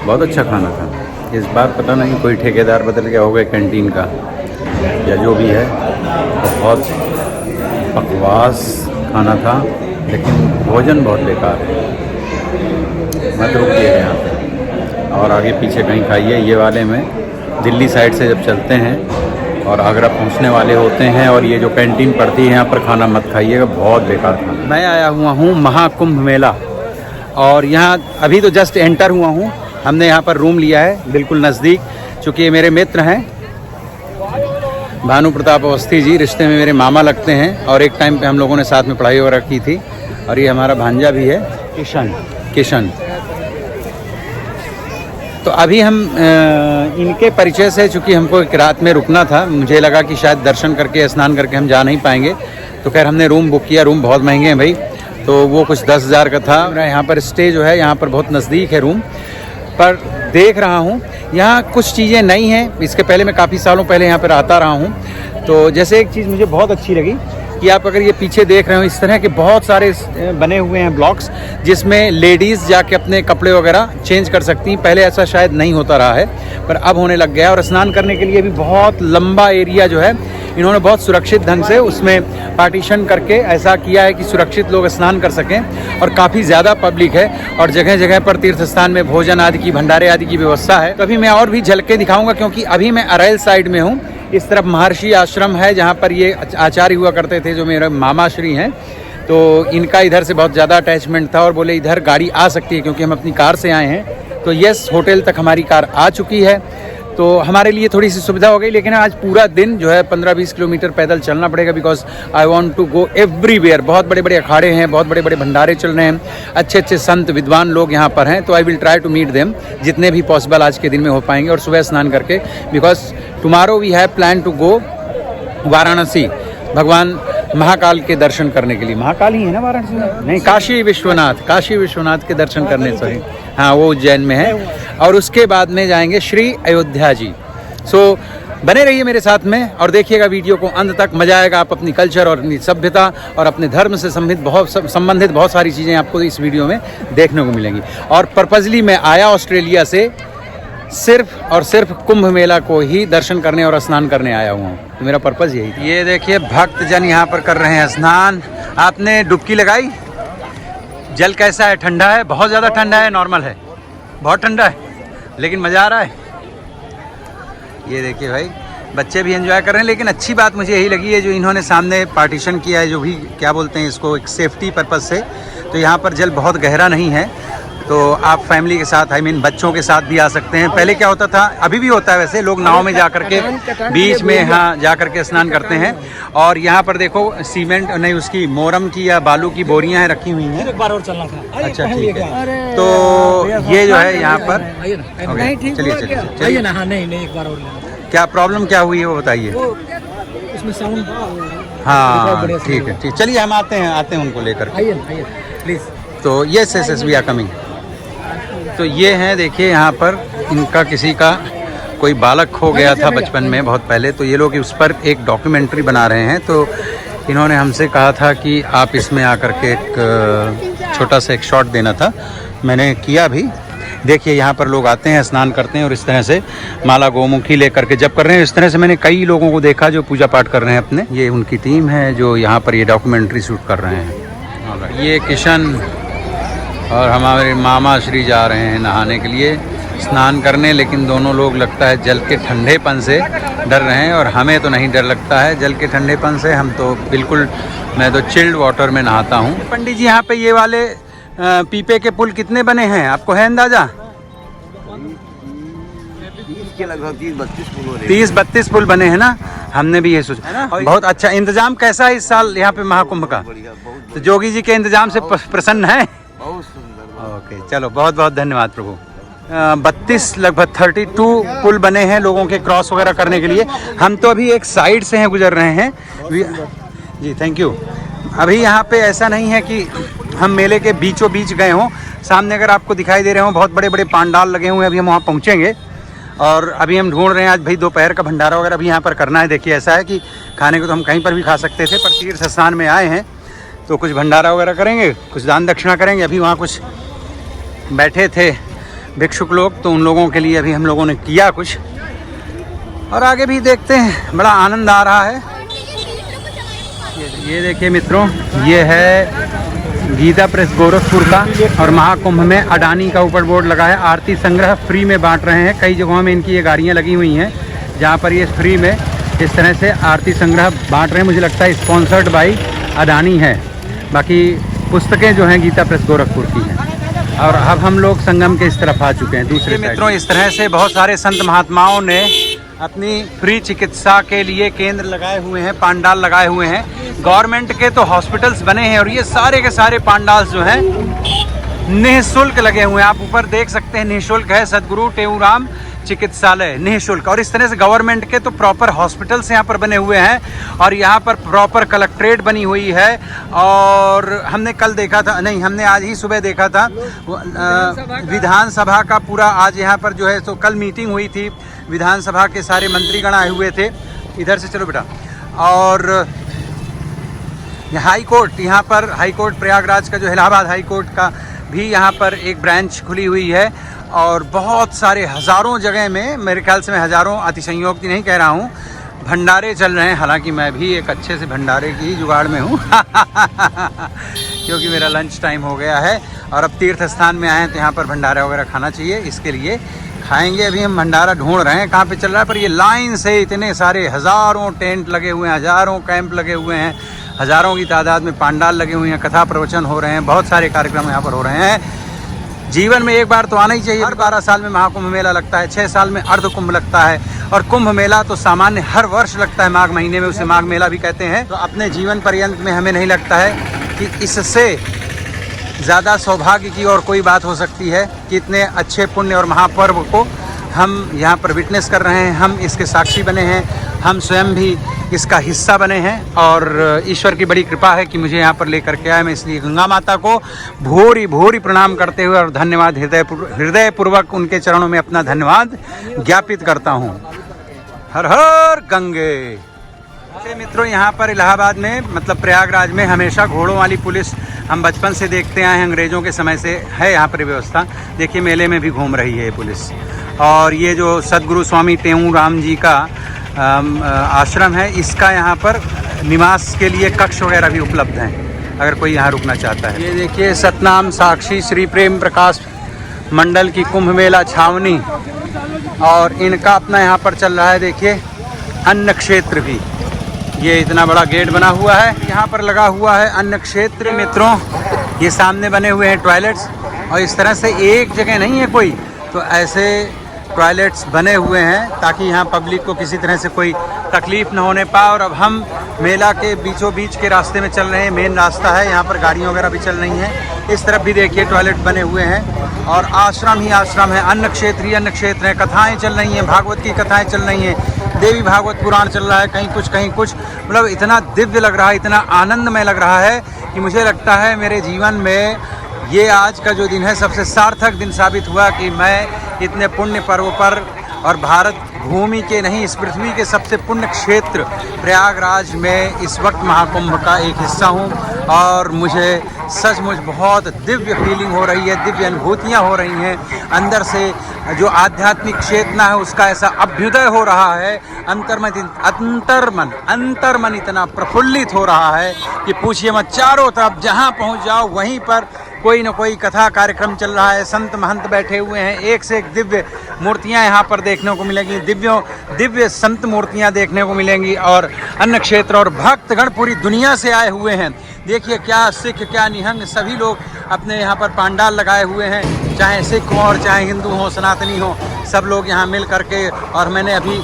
बहुत अच्छा खाना था। इस बार पता नहीं कोई ठेकेदार बदल गया होगा कैंटीन का या जो भी है। बहुत बकवास खाना था, लेकिन भोजन बहुत बेकार है। मत रुकिए यहाँ पे और आगे पीछे कहीं खाइए। ये वाले में दिल्ली साइड से जब चलते हैं और आगरा पहुँचने वाले होते हैं और ये जो कैंटीन पड़ती है यहाँ पर खाना मत खाइएगा, बहुत बेकार खाना। मैं आया हुआ हूँ महाकुंभ मेला और यहाँ अभी तो जस्ट एंटर हुआ हूँ। हमने यहाँ पर रूम लिया है बिल्कुल नज़दीक, चूँकि ये मेरे मित्र हैं भानु प्रताप अवस्थी जी, रिश्ते में मेरे मामा लगते हैं और एक टाइम पे हम लोगों ने साथ में पढ़ाई वगैरह की थी। और ये हमारा भांजा भी है किशन। तो अभी हम इनके परिचय से, चूँकि हमको एक रात में रुकना था, मुझे लगा कि शायद दर्शन करके स्नान करके हम जा नहीं पाएंगे, तो खैर हमने रूम बुक किया। रूम बहुत महंगे हैं भाई, तो वो कुछ 10,000 का था। यहाँ पर स्टे जो है यहाँ पर बहुत नज़दीक है रूम पर। देख रहा हूँ यहाँ कुछ चीज़ें नई हैं, इसके पहले मैं काफ़ी सालों पहले यहाँ पर आता रहा हूँ। तो जैसे एक चीज़ मुझे बहुत अच्छी लगी कि आप अगर ये पीछे देख रहे हो, इस तरह के बहुत सारे बने हुए हैं ब्लॉक्स जिसमें लेडीज़ जाके अपने कपड़े वगैरह चेंज कर सकती हैं। पहले ऐसा शायद नहीं होता रहा है, पर अब होने लग गया है। और स्नान करने के लिए भी बहुत लंबा एरिया जो है इन्होंने बहुत सुरक्षित ढंग से उसमें पार्टीशन करके ऐसा किया है कि सुरक्षित लोग स्नान कर सकें। और काफ़ी ज़्यादा पब्लिक है और जगह जगह पर तीर्थ स्थान में भोजन आदि की, भंडारे आदि की व्यवस्था है। तो अभी मैं और भी झलके दिखाऊंगा, क्योंकि अभी मैं अरैल साइड में हूँ। इस तरफ महर्षि आश्रम है जहाँ पर ये आचार्य हुआ करते थे, जो मेरे मामा श्री हैं। तो इनका इधर से बहुत ज़्यादा अटैचमेंट था और बोले इधर गाड़ी आ सकती है, क्योंकि हम अपनी कार से आए हैं। तो यस, होटल तक हमारी कार आ चुकी है, तो हमारे लिए थोड़ी सी सुविधा हो गई। लेकिन आज पूरा दिन जो है 15-20 किलोमीटर पैदल चलना पड़ेगा, because I want to go everywhere. बहुत बड़े बड़े अखाड़े हैं, बहुत बड़े बड़े भंडारे चल रहे हैं, अच्छे अच्छे संत विद्वान लोग यहाँ पर हैं। तो I will try to meet them जितने भी पॉसिबल आज के दिन में हो पाएंगे, और सुबह स्नान करके, because tomorrow we have plan to go Varanasi भगवान महाकाल के दर्शन करने के लिए। महाकाल ही है ना वाराणसी में? नहीं, काशी विश्वनाथ के दर्शन करने से। हाँ, वो उज्जैन में है। और उसके बाद में जाएंगे श्री अयोध्या जी। सो बने रहिए मेरे साथ में और देखिएगा वीडियो को अंत तक, मजा आएगा। आप अपनी कल्चर और अपनी सभ्यता और अपने धर्म से संबंधित बहुत सारी चीज़ें आपको इस वीडियो में देखने को मिलेंगी। और पर्पजली मैं आया ऑस्ट्रेलिया से सिर्फ और सिर्फ कुंभ मेला को ही दर्शन करने और स्नान करने आया हुआ हूँ। तो मेरा पर्पज़ यही था। ये देखिए भक्तजन यहाँ पर कर रहे हैं स्नान। आपने डुबकी लगाई? जल कैसा है? ठंडा है? बहुत ज़्यादा ठंडा है? नॉर्मल है? बहुत ठंडा है, लेकिन मज़ा आ रहा है। ये देखिए भाई, बच्चे भी एंजॉय कर रहे हैं। लेकिन अच्छी बात मुझे यही लगी है जो इन्होंने सामने पार्टीशन किया है, जो भी क्या बोलते हैं इसको, एक सेफ्टी पर्पज़ से। तो यहाँ पर जल बहुत गहरा नहीं है, तो आप फैमिली के साथ, बच्चों के साथ भी आ सकते हैं। पहले क्या होता था, अभी भी होता है वैसे, लोग नाव में जा करके बीच में जा करके स्नान करते हैं। और यहाँ पर देखो सीमेंट नहीं, उसकी मोरम की या बालू की बोरियां हैं रखी हुई हैं। एक बार और चलना था। अच्छा ठीक है। तो ये जो है यहाँ पर, चलिए ना। हाँ, नहीं, एक बार और लेना। क्या प्रॉब्लम क्या हुई है वो बताइए। उसमें साउंड, हाँ ठीक है, ठीक। चलिए हम आते हैं उनको लेकर। आइए प्लीज़। तो यस वी आर कमिंग। तो ये हैं, देखिए यहाँ पर इनका किसी का कोई बालक खो गया था बचपन में बहुत पहले, तो ये लोग उस पर एक डॉक्यूमेंट्री बना रहे हैं। तो इन्होंने हमसे कहा था कि आप इसमें आकर के एक छोटा सा एक शॉट देना था। मैंने किया भी। देखिए यहाँ पर लोग आते हैं, स्नान करते हैं और इस तरह से माला गोमुखी लेकर के जब कर रहे हैं। इस तरह से मैंने कई लोगों को देखा जो पूजा पाठ कर रहे हैं अपने। ये उनकी टीम है जो यहाँ पर ये डॉक्यूमेंट्री शूट कर रहे हैं। ये किशन और हमारे मामा श्री जा रहे हैं नहाने के लिए, स्नान करने। लेकिन दोनों लोग लगता है जल के ठंडेपन से डर रहे हैं, और हमें तो नहीं डर लगता है जल के ठंडेपन से। हम तो बिल्कुल, मैं तो चिल्ड वाटर में नहाता हूँ। पंडित जी, यहाँ पे ये वाले पीपे के पुल कितने बने हैं, आपको है अंदाजा? 30-32 पुल बने हैं ना। हमने भी ये सोचा। बहुत अच्छा इंतजाम। कैसा है इस साल यहाँ पे महाकुंभ का? तो जोगी जी के इंतजाम से प्रसन्न है? बहुत सुंदर। ओके, चलो बहुत बहुत धन्यवाद प्रभु। 32 लगभग 32 पुल बने हैं लोगों के क्रॉस वगैरह करने के लिए। हम तो अभी एक साइड से हैं, गुजर रहे हैं जी। Thank you. अभी यहाँ पे ऐसा नहीं है कि हम मेले के बीचों बीच गए हों। सामने अगर आपको दिखाई दे रहे हों बहुत बड़े बड़े पांडाल लगे हुए हैं, अभी हम वहाँ पहुँचेंगे। और अभी हम ढूंढ रहे हैं आज भाई दोपहर का भंडारा वगैरह भी यहाँ पर करना है। देखिए ऐसा है कि खाने को तो हम कहीं पर भी खा सकते थे, पर तीर्थ स्थान में आए हैं तो कुछ भंडारा वगैरह करेंगे, कुछ दान दक्षिणा करेंगे। अभी वहाँ कुछ बैठे थे भिक्षुक लोग, तो उन लोगों के लिए अभी हम लोगों ने किया कुछ, और आगे भी देखते हैं। बड़ा आनंद आ रहा है। ये देखिए मित्रों, ये है गीता प्रेस गोरखपुर का, और महाकुंभ में अडानी का ऊपर बोर्ड लगा है। आरती संग्रह फ्री में बांट रहे हैं। कई जगहों में इनकी ये गाड़ियाँ लगी हुई हैं जहाँ पर ये फ्री में इस तरह से आरती संग्रह बांट रहे हैं। मुझे लगता है स्पॉन्सर्ड बाई अडानी है। बाकी पुस्तकें जो हैं गीता प्रेस गोरखपुर की हैं। और अब हम लोग संगम के इस तरफ आ चुके हैं दूसरे मित्रों। इस तरह से बहुत सारे संत महात्माओं ने अपनी फ्री चिकित्सा के लिए केंद्र लगाए हुए हैं, पांडाल लगाए हुए हैं। गवर्नमेंट के तो हॉस्पिटल्स बने हैं, और ये सारे के सारे पांडाल जो हैं निःशुल्क लगे हुए हैं। आप ऊपर देख सकते हैं, निःशुल्क है सदगुरु टेऊराम चिकित्सालय, निःशुल्क। और इस तरह से गवर्नमेंट के तो प्रॉपर हॉस्पिटल्स यहाँ पर बने हुए हैं, और यहाँ पर प्रॉपर कलेक्ट्रेट बनी हुई है। और हमने कल देखा था, नहीं हमने आज ही सुबह देखा था, विधानसभा का पूरा आज यहाँ पर जो है तो कल मीटिंग हुई थी। विधानसभा के सारे मंत्रीगण आए हुए थे। इधर से चलो बेटा। और हाई कोर्ट, यहाँ पर हाई कोर्ट प्रयागराज का जो इलाहाबाद हाई कोर्ट का भी यहाँ पर एक ब्रांच खुली हुई है। और बहुत सारे हज़ारों जगह में, मेरे ख्याल से मैं हज़ारों अतिशयोक्ति नहीं कह रहा हूँ, भंडारे चल रहे हैं। हालांकि मैं भी एक अच्छे से भंडारे की जुगाड़ में हूँ क्योंकि मेरा लंच टाइम हो गया है और अब तीर्थ स्थान में आए हैं तो यहाँ पर भंडारा वगैरह खाना चाहिए, इसके लिए खाएंगे। अभी हम भंडारा ढूंढ रहे हैं कहाँ पे चल रहा है, पर ये लाइन से इतने सारे हज़ारों टेंट लगे हुए हैं, हज़ारों कैंप लगे हुए हैं, हज़ारों की तादाद में पांडाल लगे हुए हैं, कथा प्रवचन हो रहे हैं, बहुत सारे कार्यक्रम यहाँ पर हो रहे हैं। जीवन में एक बार तो आना ही चाहिए। हर 12 साल में महाकुंभ मेला लगता है, 6 साल में अर्ध कुंभ लगता है, और कुंभ मेला तो सामान्य हर वर्ष लगता है माघ महीने में, उसे माघ मेला भी कहते हैं। तो अपने जीवन पर्यंत में हमें नहीं लगता है कि इससे ज़्यादा सौभाग्य की और कोई बात हो सकती है कि इतने अच्छे पुण्य और महापर्व को हम यहाँ पर विटनेस कर रहे हैं, हम इसके साक्षी बने हैं, हम स्वयं भी इसका हिस्सा बने हैं। और ईश्वर की बड़ी कृपा है कि मुझे यहाँ पर लेकर के आए। मैं इसलिए गंगा माता को भोरी भोरी प्रणाम करते हुए और धन्यवाद हृदयपूर्वक उनके चरणों में अपना धन्यवाद ज्ञापित करता हूँ। हर हर गंगे। मित्रों, यहाँ पर इलाहाबाद में, मतलब प्रयागराज में, हमेशा घोड़ों वाली पुलिस हम बचपन से देखते आए हैं, अंग्रेज़ों के समय से है यहाँ पर व्यवस्था। देखिए मेले में भी घूम रही है पुलिस। और ये जो सदगुरु स्वामी टेऊराम जी का आश्रम है, इसका यहाँ पर निवास के लिए कक्ष वगैरह भी उपलब्ध हैं अगर कोई यहाँ रुकना चाहता है। ये देखिए सतनाम साक्षी श्री प्रेम प्रकाश मंडल की कुंभ मेला छावनी, और इनका अपना यहाँ पर चल रहा है। देखिए अन्न क्षेत्र भी, ये इतना बड़ा गेट बना हुआ है, यहाँ पर लगा हुआ है अन्न क्षेत्र। मित्रों, ये सामने बने हुए हैं टॉयलेट्स, और इस तरह से एक जगह नहीं है कोई, तो ऐसे टॉयलेट्स बने हुए हैं ताकि यहाँ पब्लिक को किसी तरह से कोई तकलीफ़ न होने पाए। और अब हम मेला के बीचों बीच के रास्ते में चल रहे हैं, मेन रास्ता है, यहाँ पर गाड़ियाँ वगैरह भी चल रही हैं। इस तरफ भी देखिए टॉयलेट बने हुए हैं, और आश्रम ही आश्रम है, अन्न क्षेत्र ही अन्न क्षेत्र है। कथाएँ चल रही हैं, भागवत की कथाएँ चल रही हैं, देवी भागवत पुराण चल रहा है, कहीं कुछ, मतलब इतना दिव्य लग रहा है, इतना आनंदमय लग रहा है कि मुझे लगता है मेरे जीवन में ये आज का जो दिन है सबसे सार्थक दिन साबित हुआ कि मैं इतने पुण्य पर्व पर, और भारत भूमि के नहीं, इस पृथ्वी के सबसे पुण्य क्षेत्र प्रयागराज में इस वक्त महाकुंभ का एक हिस्सा हूँ। और मुझे सचमुच बहुत दिव्य फीलिंग हो रही है, दिव्य अनुभूतियाँ हो रही हैं। अंदर से जो आध्यात्मिक चेतना है उसका ऐसा अभ्युदय हो रहा है, अंतर्मन इतना प्रफुल्लित हो रहा है कि पूछिए मत। चारों तरफ जहाँ पहुँच जाओ वहीं पर कोई न कोई कथा कार्यक्रम चल रहा है, संत महंत बैठे हुए हैं, एक से एक दिव्य मूर्तियां यहाँ पर देखने को मिलेंगी, दिव्य संत मूर्तियां देखने को मिलेंगी। और अन्न क्षेत्र और भक्तगण पूरी दुनिया से आए हुए हैं। देखिए क्या सिख क्या निहंग, सभी लोग अपने यहाँ पर पांडाल लगाए हुए हैं, चाहे सिख हो और चाहे हिंदू हो, सनातनी हो, सब लोग यहाँ मिल करके। और मैंने अभी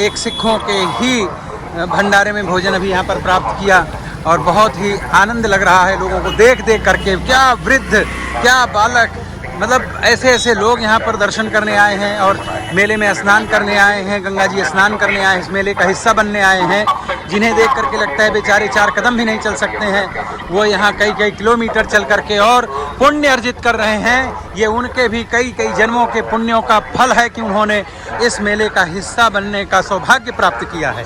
एक सिखों के ही भंडारे में भोजन अभी यहाँ पर प्राप्त किया, और बहुत ही आनंद लग रहा है लोगों को देख करके। क्या वृद्ध, क्या बालक, मतलब ऐसे ऐसे लोग यहाँ पर दर्शन करने आए हैं और मेले में स्नान करने आए हैं, गंगा जी स्नान करने आए हैं, इस मेले का हिस्सा बनने आए हैं, जिन्हें देख करके लगता है बेचारे 4 कदम भी नहीं चल सकते हैं, वो यहाँ कई कई किलोमीटर चल करके और पुण्य अर्जित कर रहे हैं। ये उनके भी कई कई जन्मों के पुण्यों का फल है कि उन्होंने इस मेले का हिस्सा बनने का सौभाग्य प्राप्त किया है।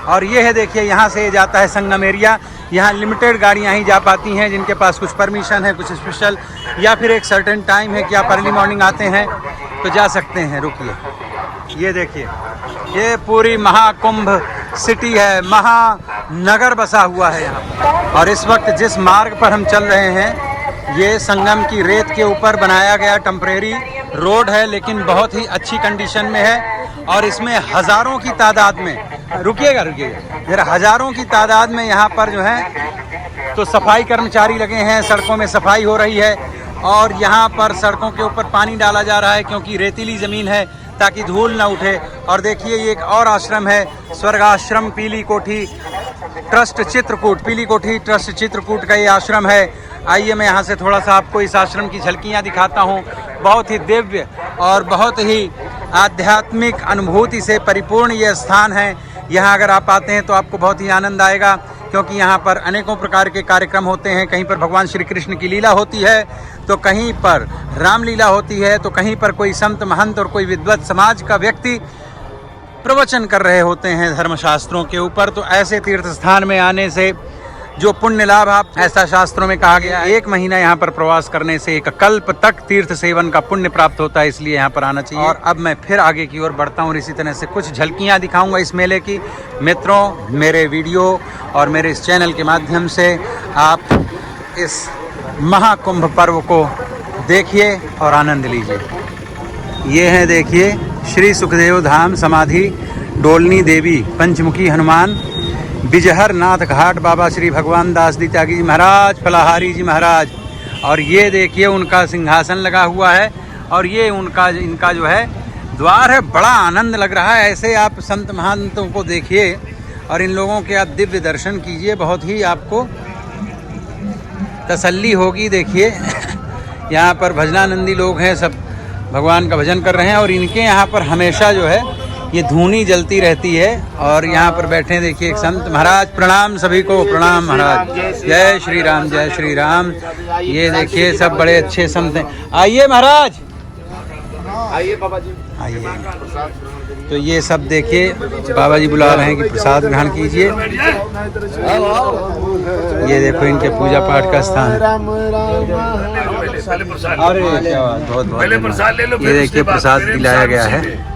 और ये है देखिए, यहाँ से जाता है संगम एरिया। यहाँ लिमिटेड गाड़ियाँ ही जा पाती हैं, जिनके पास कुछ परमिशन है, कुछ स्पेशल या फिर एक सर्टेन टाइम है कि आप अर्ली मॉर्निंग आते हैं तो जा सकते हैं। रुकिए, ये देखिए, ये पूरी महाकुंभ सिटी है, महानगर बसा हुआ है यहाँ। और इस वक्त जिस मार्ग पर हम चल रहे हैं, ये संगम की रेत के ऊपर बनाया गया टेम्परेरी रोड है, लेकिन बहुत ही अच्छी कंडीशन में है। और इसमें हज़ारों की तादाद में, रुकिएगा जरा, हज़ारों की तादाद में यहाँ पर जो है तो सफाई कर्मचारी लगे हैं, सड़कों में सफाई हो रही है। और यहाँ पर सड़कों के ऊपर पानी डाला जा रहा है क्योंकि रेतीली ज़मीन है, ताकि धूल ना उठे। और देखिए, ये एक और आश्रम है, स्वर्गाश्रम पीली कोठी ट्रस्ट चित्रकूट, पीली कोठी ट्रस्ट चित्रकूट का ये आश्रम है। आइए मैं यहाँ से थोड़ा सा आपको इस आश्रम की झलकियाँ दिखाता हूँ। बहुत ही दिव्य और बहुत ही आध्यात्मिक अनुभूति से परिपूर्ण ये स्थान है। यहाँ अगर आप आते हैं तो आपको बहुत ही आनंद आएगा, क्योंकि यहाँ पर अनेकों प्रकार के कार्यक्रम होते हैं। कहीं पर भगवान श्री कृष्ण की लीला होती है, तो कहीं पर रामलीला होती है, तो कहीं पर कोई संत महंत और कोई विद्वत समाज का व्यक्ति प्रवचन कर रहे होते हैं धर्मशास्त्रों के ऊपर। तो ऐसे तीर्थ स्थान में आने से जो पुण्य लाभ, आप ऐसा शास्त्रों में कहा गया, 1 महीना यहाँ पर प्रवास करने से 1 कल्प तक तीर्थ सेवन का पुण्य प्राप्त होता है, इसलिए यहाँ पर आना चाहिए। और अब मैं फिर आगे की ओर बढ़ता हूँ, इसी तरह से कुछ झलकियाँ दिखाऊंगा इस मेले की। मित्रों, मेरे वीडियो और मेरे इस चैनल के माध्यम से आप इस महाकुंभ पर्व को देखिए और आनंद लीजिए। ये है देखिए, श्री सुखदेव धाम समाधि, डोलनी देवी, पंचमुखी हनुमान, बिजहर नाथ घाट, बाबा श्री भगवान दास दी त्यागी जी महाराज, फलाहारी जी महाराज। और ये देखिए, उनका सिंहासन लगा हुआ है और ये इनका जो है द्वार है। बड़ा आनंद लग रहा है। ऐसे आप संत महंतों को देखिए और इन लोगों के आप दिव्य दर्शन कीजिए, बहुत ही आपको तसल्ली होगी। देखिए, यहाँ पर भजनानंदी लोग हैं, सब भगवान का भजन कर रहे हैं और इनके यहाँ पर हमेशा जो है ये धूनी जलती रहती है। और यहाँ पर बैठे देखिए एक संत महाराज, प्रणाम सभी को, प्रणाम महाराज, जय श्री राम, जय श्री राम। ये देखिए सब बड़े अच्छे संत हैं। आइए महाराज, आइए बाबा जी, आइए। तो ये सब देखिए बाबा जी बुला रहे हैं कि प्रसाद ग्रहण कीजिए। ये देखो इनके पूजा पाठ का स्थान है। अरे क्या बात, बहुत बहुत। ये देखिए प्रसाद दिलाया गया है।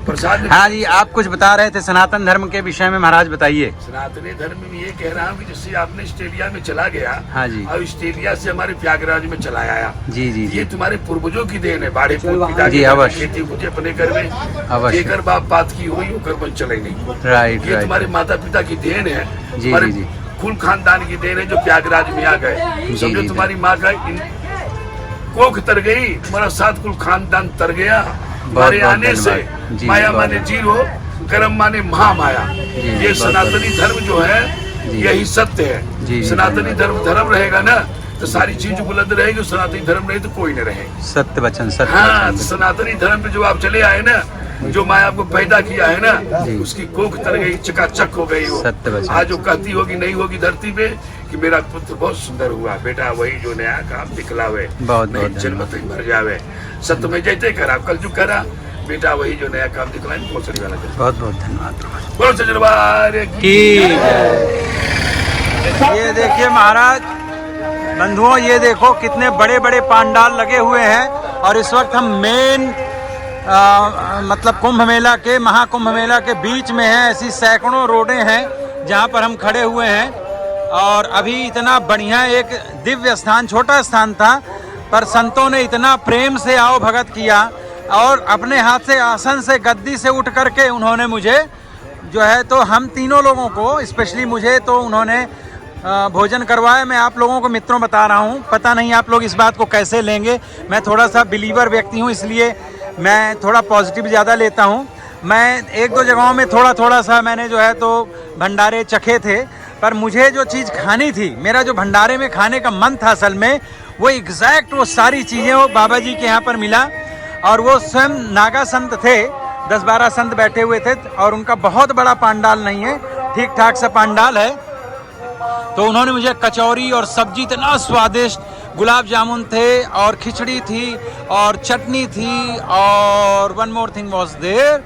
हाँ जी, आप कुछ बता रहे थे सनातन धर्म के विषय में, महाराज बताइए। सनातनी धर्म में ये कह रहा हूँ कि जैसे आपने ऑस्ट्रेलिया में चला गया, हाँ जी, और ऑस्ट्रेलिया से हमारे प्रयागराज में चला आया। जी जी, ये तुम्हारे पूर्वजों की देन है। बाड़े जी, अवश्य। खेती मुझे अपने घर में अवश्य बाप बात की हुई, होकर बन चले नहीं। राइट, ये तुम्हारे माता पिता की देन है, जी जी, कुल खानदान की देन है जो प्रयागराज में आ गए। समझो तुम्हारी माँ का कोख तर गई, तुम्हारा 7 कुल खानदान तर गया। हमारे आने से माया माने जीरो, कर्म माने महामाया। ये सनातनी धर्म जो है यही सत्य है। सनातनी धर्म रहेगा ना तो सारी चीज बुलंद रहेगी, सनातनी धर्म नहीं तो कोई नहीं रहे। सत्य वचन, सत्य। हाँ, तो सनातनी धर्म पे जो आप चले आए ना, जो माया आपको पैदा किया है ना, उसकी कोख तर गई, चकाचक हो गई। सत्य वचन। आज जो कहती होगी नहीं होगी धरती पे कि मेरा पुत्र बहुत सुंदर हुआ, बेटा वही जो नया काम दिखलावे, जन्म तक मर जावे। सत्य में जैते करा, कल जो करा, बेटा वही जो नया काम दिखलाए। बहुत बहुत धन्यवाद। बहुत सजनवार की। ये देखिए महाराज, बंधुओं, ये देखो कितने बड़े बड़े पांडाल लगे हुए हैं। और इस वक्त हम मेन मतलब कुंभ मेला के, महाकुंभ मेला के बीच में हैं। ऐसी सैकड़ों रोडें हैं जहाँ पर हम खड़े हुए हैं। और अभी इतना बढ़िया एक दिव्य स्थान, छोटा स्थान था, पर संतों ने इतना प्रेम से आओ भगत किया और अपने हाथ से, आसन से, गद्दी से उठ करके उन्होंने मुझे जो है तो हम तीनों लोगों को, स्पेशली मुझे तो उन्होंने भोजन करवाया। मैं आप लोगों को मित्रों बता रहा हूँ, पता नहीं आप लोग इस बात को कैसे लेंगे। मैं थोड़ा सा बिलीवर व्यक्ति हूँ, इसलिए मैं थोड़ा पॉजिटिव ज़्यादा लेता हूँ। मैं 1-2 जगहों में थोड़ा सा मैंने जो है तो भंडारे चखे थे, पर मुझे जो चीज़ खानी थी, मेरा जो भंडारे में खाने का मन था असल में, वो एग्जैक्ट वो सारी चीज़ें वो बाबा जी के यहाँ पर मिला। और वो स्वयं नागा संत थे, 10-12 संत बैठे हुए थे और उनका बहुत बड़ा पंडाल नहीं है, ठीक ठाक सा पंडाल है। तो उन्होंने मुझे कचौरी और सब्जी इतना स्वादिष्ट, गुलाब जामुन थे और खिचड़ी थी और चटनी थी और one more thing was there,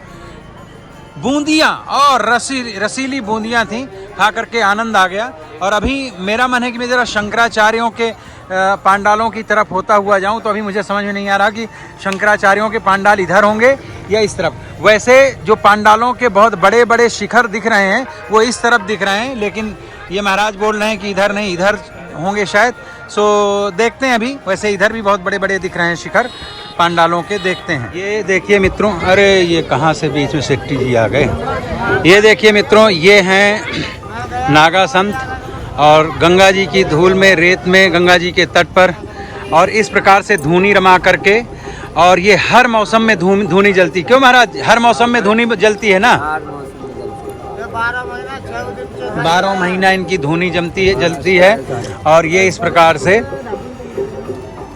बूंदियाँ और रसीली बूंदियाँ थी, खा करके आनंद आ गया। और अभी मेरा मन है कि मैं ज़रा शंकराचार्यों के पांडालों की तरफ होता हुआ जाऊं, तो अभी मुझे समझ में नहीं आ रहा कि शंकराचार्यों के पांडाल इधर होंगे या इस तरफ। वैसे जो पांडालों के बहुत बड़े बड़े शिखर दिख रहे हैं वो इस तरफ दिख रहे हैं, लेकिन ये महाराज बोल रहे हैं कि इधर नहीं, इधर होंगे शायद। सो देखते हैं अभी। वैसे इधर भी बहुत बड़े बड़े दिख रहे हैं शिखर पांडालों के, देखते हैं। ये देखिए मित्रों, अरे ये कहाँ से बीच में सेक्रेटरी जी आ गए। ये देखिए मित्रों, ये हैं नागा संत और गंगा जी की धूल में, रेत में, गंगा जी के तट पर, और इस प्रकार से धूनी रमा करके। और ये हर मौसम में धूनी जलती। क्यों महाराज, हर मौसम में धूनी जलती है ना? 12 महीना इनकी धूनी जलती है। और ये इस प्रकार से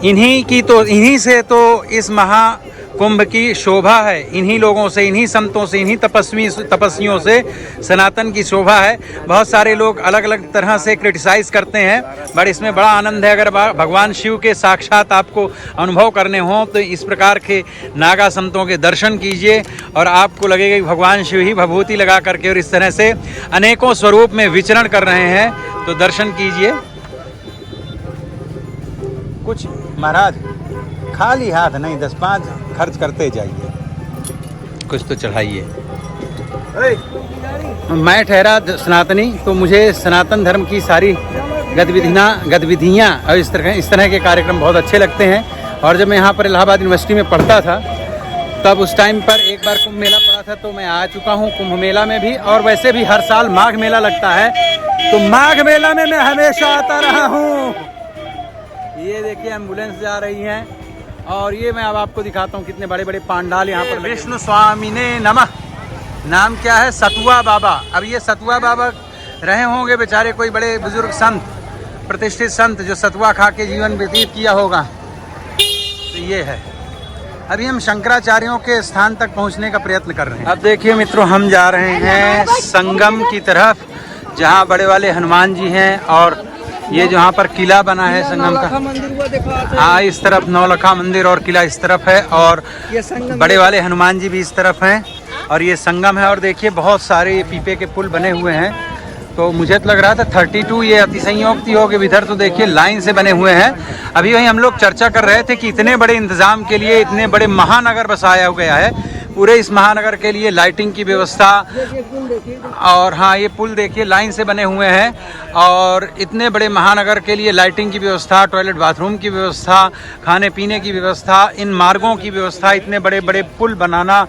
इन्हीं से तो इस महाकुंभ की शोभा है। इन्हीं लोगों से, इन्हीं संतों से, इन्हीं तपस्वियों से सनातन की शोभा है। बहुत सारे लोग अलग अलग तरह से क्रिटिसाइज करते हैं, बट इसमें बड़ा आनंद है। अगर भगवान शिव के साक्षात आपको अनुभव करने हों तो इस प्रकार के नागा संतों के दर्शन कीजिए और आपको लगेगा कि भगवान शिव ही भभूति लगा करके और इस तरह से अनेकों स्वरूप में विचरण कर रहे हैं। तो दर्शन कीजिए। कुछ महाराज खाली हाथ नहीं, 10-5 खर्च करते जाइए, कुछ तो चढ़ाइए। मैं ठहरा सनातनी, तो मुझे सनातन धर्म की सारी गतिविधियाँ और इस तरह के कार्यक्रम बहुत अच्छे लगते हैं। और जब मैं यहाँ पर इलाहाबाद यूनिवर्सिटी में पढ़ता था तब उस टाइम पर एक बार कुंभ मेला पड़ा था, तो मैं आ चुका हूँ कुंभ मेला में भी। और वैसे भी हर साल माघ मेला लगता है, तो माघ मेला में मैं हमेशा आता रहा हूँ। ये देखिए एम्बुलेंस जा रही है और ये मैं अब आपको दिखाता हूँ कितने बड़े बड़े पांडाल यहाँ पर। विष्णु स्वामी ने नमः, नाम क्या है? सतुआ बाबा। अब ये सतुआ बाबा रहे होंगे बेचारे कोई बड़े बुजुर्ग संत, प्रतिष्ठित संत, जो सतुआ खा के जीवन व्यतीत किया होगा। तो ये है। अभी हम शंकराचार्यों के स्थान तक पहुँचने का प्रयत्न कर रहे हैं। अब देखिए मित्रों, हम जा रहे हैं संगम की तरफ, जहाँ बड़े वाले हनुमान जी हैं और ये जहाँ पर किला बना है संगम का। हाँ, इस तरफ नौलखा मंदिर और किला इस तरफ है, और बड़े वाले हनुमान जी भी इस तरफ हैं, और ये संगम है। और देखिए बहुत सारे पीपे के पुल बने हुए हैं। तो मुझे तो लग रहा था 32 ये अतिसंयोक्ति हो गए। इधर तो देखिए लाइन से बने हुए हैं। अभी वहीं हम लोग चर्चा कर रहे थे कि इतने बड़े इंतजाम के लिए इतने बड़े महानगर बसाया गया है। पूरे इस महानगर के लिए लाइटिंग की व्यवस्था, और हाँ ये पुल देखिए लाइन से बने हुए हैं। और इतने बड़े महानगर के लिए लाइटिंग की व्यवस्था, टॉयलेट बाथरूम की व्यवस्था, खाने पीने की व्यवस्था, इन मार्गों की व्यवस्था, इतने बड़े बड़े पुल बनाना,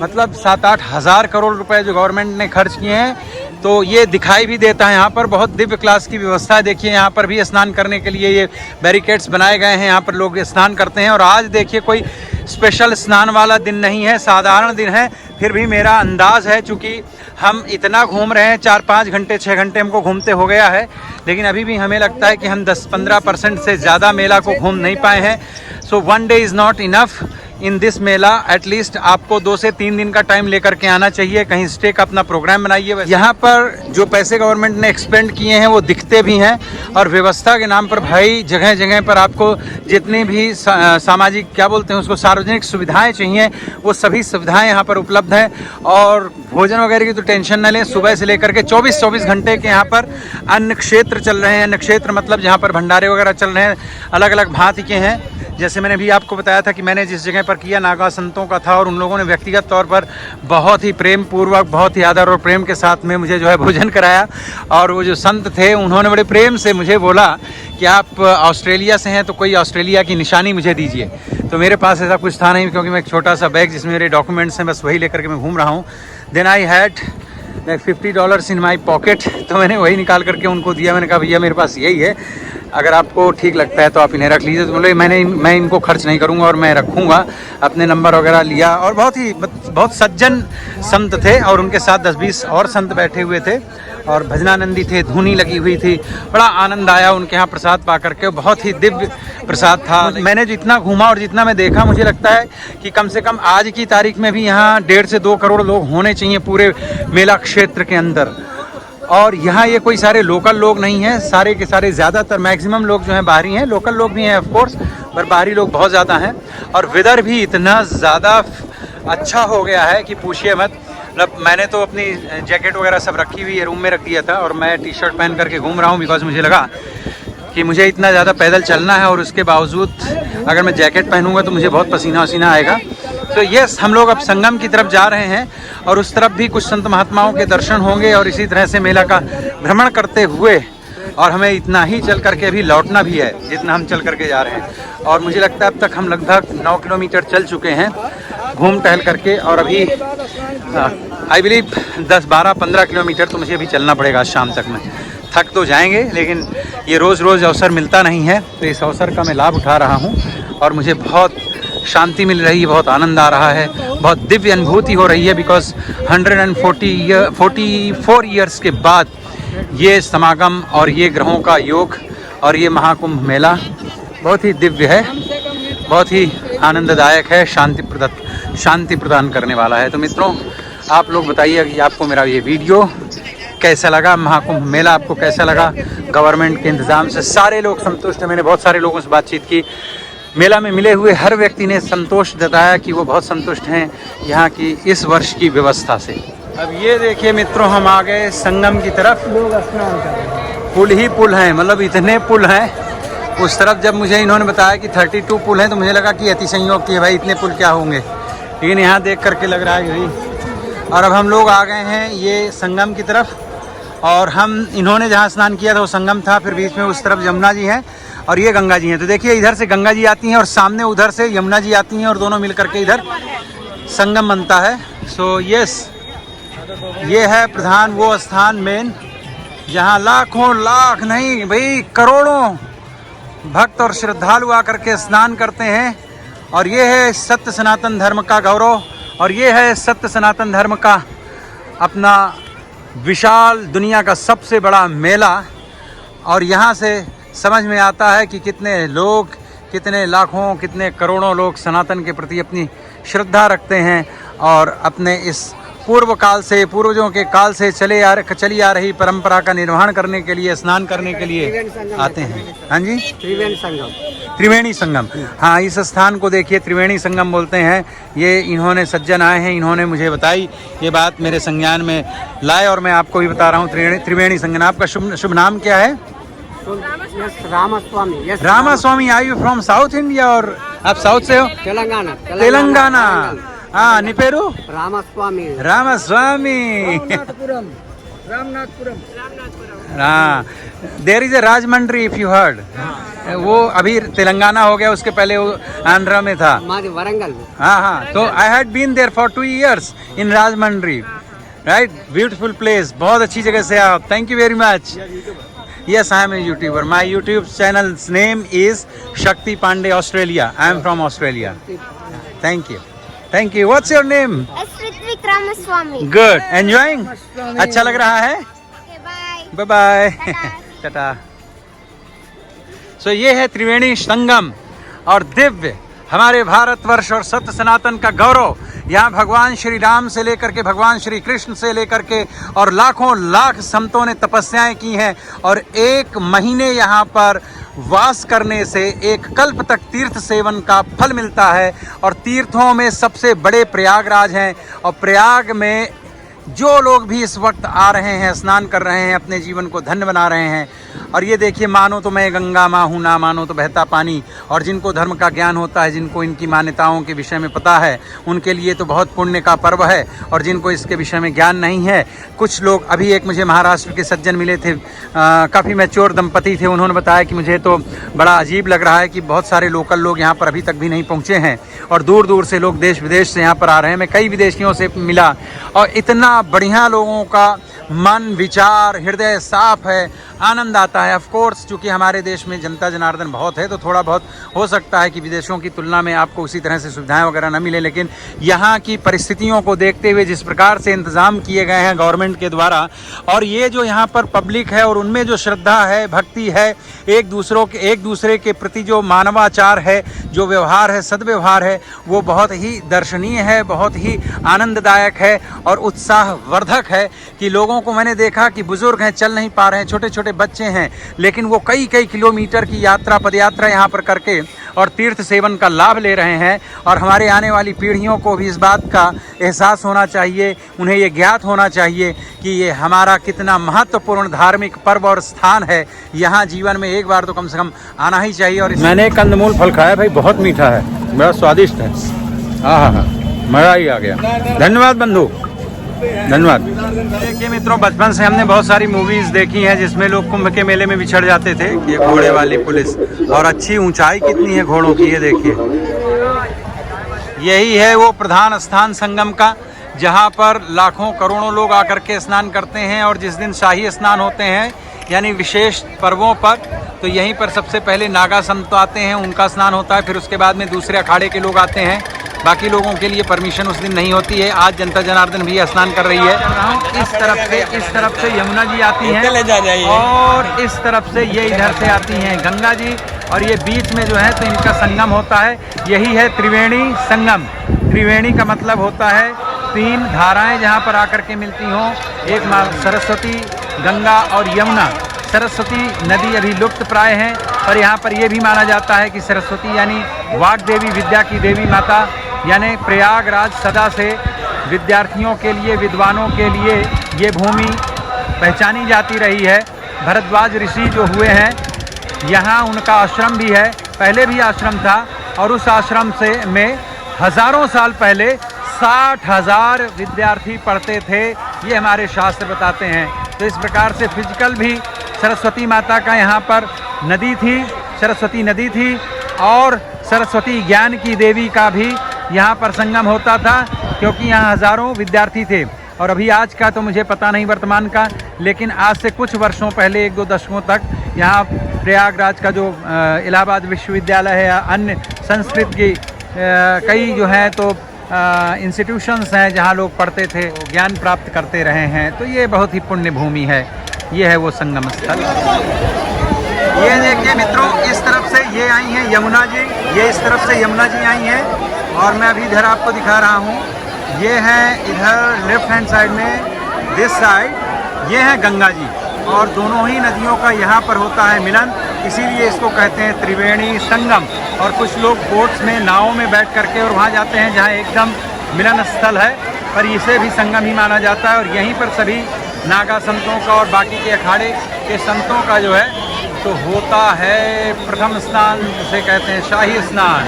मतलब 7-8 हज़ार करोड़ रुपए जो गवर्नमेंट ने खर्च किए हैं। तो ये दिखाई भी देता है। यहाँ पर बहुत दिव्य क्लास की व्यवस्था है। देखिए यहाँ पर भी स्नान करने के लिए ये बैरिकेड्स बनाए गए हैं, यहाँ पर लोग स्नान करते हैं। और आज देखिए कोई स्पेशल स्नान वाला दिन नहीं है, साधारण दिन है। फिर भी मेरा अंदाज़ है, चूँकि हम इतना घूम रहे हैं, 4-5 घंटे 6 घंटे हमको घूमते हो गया है, लेकिन अभी भी हमें लगता है कि हम 10-15% से ज़्यादा मेला को घूम नहीं पाए हैं। सो 1 day is not enough in this Mela. At least आपको 2 से 3 दिन का टाइम लेकर के आना चाहिए, कहीं स्टे का अपना प्रोग्राम बनाइए। यहाँ पर जो पैसे गवर्नमेंट ने एक्सपेंड किए हैं वो दिखते भी हैं, और व्यवस्था के नाम पर भाई जगह जगह पर आपको जितनी भी सामाजिक क्या बोलते हैं उसको, सार्वजनिक सुविधाएं चाहिए, वो सभी सुविधाएं यहाँ पर उपलब्ध हैं। और भोजन वगैरह की तो टेंशन न लें, सुबह से लेकर के 24 घंटे के यहाँ पर अन्न क्षेत्र चल रहे हैं। अन्न क्षेत्र मतलब जहाँ पर भंडारे वगैरह चल रहे हैं, अलग अलग भांति के हैं। जैसे मैंने भी आपको बताया था कि मैंने जिस जगह पर किया नागा संतों का था, और उन लोगों ने व्यक्तिगत तौर पर बहुत ही प्रेम पूर्वक, बहुत ही आदर और प्रेम के साथ में मुझे जो है भोजन कराया। और वो जो संत थे उन्होंने बड़े प्रेम से मुझे बोला कि आप ऑस्ट्रेलिया से हैं तो कोई ऑस्ट्रेलिया की निशानी मुझे दीजिए। तो मेरे पास ऐसा कुछ था नहीं, क्योंकि मैं एक छोटा सा बैग जिसमें मेरे डॉक्यूमेंट्स हैं बस वही लेकर के मैं घूम रहा हूँ। Then I had like $50 in my pocket, तो मैंने वही निकाल करके उनको दिया। मैंने कहा भैया मेरे पास यही है, अगर आपको ठीक लगता है तो आप इन्हें रख लीजिए। तो बोले मैं इनको खर्च नहीं करूंगा और मैं रखूंगा। अपने नंबर वगैरह लिया और बहुत ही बहुत सज्जन संत थे और उनके साथ 10-20 और संत बैठे हुए थे और भजनानंदी थे, धुनी लगी हुई थी। बड़ा आनंद आया उनके यहाँ प्रसाद पा करके, बहुत ही दिव्य प्रसाद था। मैंने जितना घूमा और जितना मैं देखा, मुझे लगता है कि कम से कम आज की तारीख में भी यहाँ 1.5 से 2 करोड़ लोग होने चाहिए पूरे मेला क्षेत्र के अंदर। और यहाँ ये कोई सारे लोकल लोग नहीं हैं, सारे के सारे ज़्यादातर मैक्सिमम लोग जो हैं बाहरी हैं, लोकल लोग भी हैं ऑफ कोर्स, पर बाहरी लोग बहुत ज़्यादा हैं। और वेदर भी इतना ज़्यादा अच्छा हो गया है कि पूछिए मत। मतलब मैंने तो अपनी जैकेट वगैरह सब रखी हुई है, रूम में रख दिया था और मैं टी शर्ट पहन करके घूम रहा हूँ, बिकॉज मुझे लगा कि मुझे इतना ज़्यादा पैदल चलना है और उसके बावजूद अगर मैं जैकेट पहनूंगा तो मुझे बहुत पसीना वसीना आएगा। तो यस, हम लोग अब संगम की तरफ जा रहे हैं और उस तरफ भी कुछ संत महात्माओं के दर्शन होंगे और इसी तरह से मेला का भ्रमण करते हुए, और हमें इतना ही चल करके अभी लौटना भी है जितना हम चल करके जा रहे हैं। और मुझे लगता है अब तक हम लगभग 9 किलोमीटर चल चुके हैं घूम टहल करके, और अभी आई बिलीव 10, 12, 15 किलोमीटर तो मुझे अभी चलना पड़ेगा शाम तक में। थक तो जाएंगे, लेकिन ये रोज़ रोज़ अवसर मिलता नहीं है, तो इस अवसर का मैं लाभ उठा रहा हूँ और मुझे बहुत शांति मिल रही है, बहुत आनंद आ रहा है, बहुत दिव्य अनुभूति हो रही है। बिकॉज 144 ईयर्स के बाद ये समागम और ये ग्रहों का योग और ये महाकुंभ मेला बहुत ही दिव्य है, बहुत ही आनंददायक है, शांति प्रदान करने वाला है। तो मित्रों, आप लोग बताइए कि आपको मेरा ये वीडियो कैसा लगा, महाकुंभ मेला आपको कैसा लगा। गवर्नमेंट के इंतज़ाम से सारे लोग संतुष्ट हैं। मैंने बहुत सारे लोगों से बातचीत की, मेला में मिले हुए हर व्यक्ति ने संतोष जताया कि वो बहुत संतुष्ट हैं यहाँ की इस वर्ष की व्यवस्था से। अब ये देखिए मित्रों, हम आ गए संगम की तरफ। लोग स्नान कर रहे हैं। पुल ही पुल हैं, मतलब इतने पुल हैं। उस तरफ जब मुझे इन्होंने बताया कि 32 पुल हैं तो मुझे लगा कि अतिसंयोग की भाई इतने पुल क्या होंगे, लेकिन यहाँ देख करके लग रहा है भाई। और अब हम लोग आ गए हैं ये संगम की तरफ, और इन्होंने जहाँ स्नान किया था वो संगम था, फिर बीच में उस तरफ यमुना जी हैं और ये गंगा जी हैं। तो देखिए इधर से गंगा जी आती हैं और सामने उधर से यमुना जी आती हैं और दोनों मिल करके इधर संगम बनता है। सो यस, ये है प्रधान वो स्थान मेन जहाँ लाखों लाख नहीं भाई करोड़ों भक्त और श्रद्धालु आकर के स्नान करते हैं। और ये है सत्य सनातन धर्म का गौरव, और ये है सत्य सनातन धर्म का अपना विशाल दुनिया का सबसे बड़ा मेला। और यहाँ से समझ में आता है कि कितने लोग, कितने लाखों, कितने करोड़ों लोग सनातन के प्रति अपनी श्रद्धा रखते हैं और अपने इस पूर्व काल से, पूर्वजों के काल से चली आ रही परंपरा का निर्वहन करने के लिए, स्नान करने के लिए आते हैं। हाँ जी, त्रिवेणी संगम। हाँ, इस स्थान को देखिए त्रिवेणी संगम बोलते हैं। ये इन्होंने सज्जन आए हैं, इन्होंने मुझे बताई ये बात, मेरे संज्ञान में लाए और मैं आपको भी बता रहा हूँ त्रिवेणी संगम। आपका शुभ नाम क्या है? Ramaswamy. Ramaswamy. Are you from south India और आप साउथ से हो? तेलंगाना। हाँ, निपेरू? रामास्वामी। हाँ, there is a Rajahmundry, if you heard. वो अभी तेलंगाना हो गया, उसके पहले वो आंध्रा में था, वरंगल में। हाँ हाँ, तो I had been there for 2 years in Rajahmundry, right? Beautiful place, बहुत अच्छी जगह से आप। Thank you very much. Yes, I am a YouTuber. My YouTube channel's name is Shakti Pandey Australia. I am from Australia. Thank you. Thank you. What's your name? Ritwik Ramaswamy. Good. Enjoying? अच्छा लग रहा है? Okay, bye. Bye bye. Tata. So ये है त्रिवेणी संगम और दिव्य हमारे भारतवर्ष और सत्य सनातन का गौरव। यहाँ भगवान श्री राम से लेकर के भगवान श्री कृष्ण से लेकर के और लाखों लाख संतों ने तपस्याएं की हैं, और 1 महीने यहाँ पर वास करने से 1 कल्प तक तीर्थ सेवन का फल मिलता है। और तीर्थों में सबसे बड़े प्रयागराज हैं, और प्रयाग में जो लोग भी इस वक्त आ रहे हैं, स्नान कर रहे हैं, अपने जीवन को धन्य बना रहे हैं। और ये देखिए, मानो तो मैं गंगा माँ हूँ, ना मानो तो बहता पानी। और जिनको धर्म का ज्ञान होता है, जिनको इनकी मान्यताओं के विषय में पता है, उनके लिए तो बहुत पुण्य का पर्व है। और जिनको इसके विषय में ज्ञान नहीं है, कुछ लोग, अभी एक मुझे महाराष्ट्र के सज्जन मिले थे, काफ़ी मैच्योर दंपति थे, उन्होंने बताया कि मुझे तो बड़ा अजीब लग रहा है कि बहुत सारे लोकल लोग यहाँ पर अभी तक भी नहीं पहुँचे हैं, और दूर दूर से लोग देश विदेश से यहाँ पर आ रहे हैं। मैं कई विदेशियों से मिला, और इतना बढ़िया लोगों का मन, विचार, हृदय साफ है, आनंद आता है। ऑफ कोर्स चूँकि हमारे देश में जनता जनार्दन बहुत है तो थोड़ा बहुत हो सकता है कि विदेशों की तुलना में आपको उसी तरह से सुविधाएं वगैरह न मिले, लेकिन यहाँ की परिस्थितियों को देखते हुए जिस प्रकार से इंतज़ाम किए गए हैं गवर्नमेंट के द्वारा, और ये जो यहाँ पर पब्लिक है और उनमें जो श्रद्धा है, भक्ति है, एक दूसरे के प्रति जो मानवाचार है, जो व्यवहार है, सद्व्यवहार है, वो बहुत ही दर्शनीय है, बहुत ही आनंददायक है और उत्साहवर्धक है। कि लोगों को मैंने देखा कि बुजुर्ग हैं, चल नहीं पा रहे हैं, छोटे छोटे बच्चे हैं, लेकिन वो कई कई किलोमीटर की यात्रा, पदयात्रा यहाँ पर करके और तीर्थ सेवन का लाभ ले रहे हैं। और हमारे आने वाली पीढ़ियों को भी इस बात का एहसास होना चाहिए, उन्हें ये ज्ञात होना चाहिए कि ये हमारा कितना महत्वपूर्ण धार्मिक पर्व और स्थान है। यहाँ जीवन में एक बार तो कम से कम आना ही चाहिए। और मैंने कंदमूल फल खाया भाई, बहुत मीठा है, बड़ा स्वादिष्ट है। हाँ, मज़ा ही आ गया। धन्यवाद बंधु, धन्यवाद। देखिए मित्रों, बचपन से हमने बहुत सारी मूवीज़ देखी हैं जिसमें लोग कुंभ के मेले में बिछड़ जाते थे। ये घोड़े वाली पुलिस, और अच्छी ऊंचाई कितनी है घोड़ों की, ये देखिए। यही है वो प्रधान स्थान संगम का, जहाँ पर लाखों करोड़ों लोग आकर के स्नान करते हैं। और जिस दिन शाही स्नान होते हैं यानी विशेष पर्वों पर, तो यहीं पर सबसे पहले नागा संत आते हैं, उनका स्नान होता है। फिर उसके बाद में दूसरे अखाड़े के लोग आते हैं। बाकी लोगों के लिए परमिशन उस दिन नहीं होती है। आज जनता जनार्दन भी स्नान कर रही है। इस तरफ से यमुना जी आती हैं और इस तरफ से ये इधर से आती हैं गंगा जी, और ये बीच में जो है तो इनका संगम होता है। यही है त्रिवेणी संगम। त्रिवेणी का मतलब होता है तीन धाराएं जहाँ पर आकर के मिलती हों, एक सरस्वती, गंगा और यमुना। सरस्वती नदी अभी लुप्त प्राय है, पर यहाँ पर यह भी माना जाता है कि सरस्वती यानी वाग देवी, विद्या की देवी माता, यानी प्रयागराज सदा से विद्यार्थियों के लिए, विद्वानों के लिए ये भूमि पहचानी जाती रही है। भरद्वाज ऋषि जो हुए हैं, यहाँ उनका आश्रम भी है, पहले भी आश्रम था, और उस आश्रम में हज़ारों साल पहले 60,000 विद्यार्थी पढ़ते थे, ये हमारे शास्त्र बताते हैं। तो इस प्रकार से फिजिकल भी सरस्वती माता का यहाँ पर नदी थी, सरस्वती नदी थी, और सरस्वती ज्ञान की देवी का भी यहाँ पर संगम होता था, क्योंकि यहाँ हज़ारों विद्यार्थी थे। और अभी आज का तो मुझे पता नहीं वर्तमान का, लेकिन आज से कुछ वर्षों पहले, 1-2 दशकों तक, यहाँ प्रयागराज का जो इलाहाबाद विश्वविद्यालय है या अन्य संस्कृत की कई जो हैं तो इंस्टीट्यूशंस हैं जहाँ लोग पढ़ते थे, ज्ञान प्राप्त करते रहे हैं। तो ये बहुत ही पुण्य भूमि है, ये है वो संगम स्थल। ये देखिए मित्रों, इस तरफ से ये आई हैं यमुना जी, ये इस तरफ से यमुना जी आई हैं, और मैं अभी इधर आपको दिखा रहा हूँ। ये है इधर लेफ्ट हैंड साइड में, दिस साइड ये है गंगा जी, और दोनों ही नदियों का यहाँ पर होता है मिलन, इसीलिए इसको कहते हैं त्रिवेणी संगम। और कुछ लोग बोट्स में, नावों में बैठ करके और वहाँ जाते हैं जहाँ एकदम मिलन स्थल है, पर इसे भी संगम ही माना जाता है। और यहीं पर सभी नागा संतों का और बाकी के अखाड़े के संतों का जो है तो होता है प्रथम स्नान, जिसे कहते हैं शाही स्नान।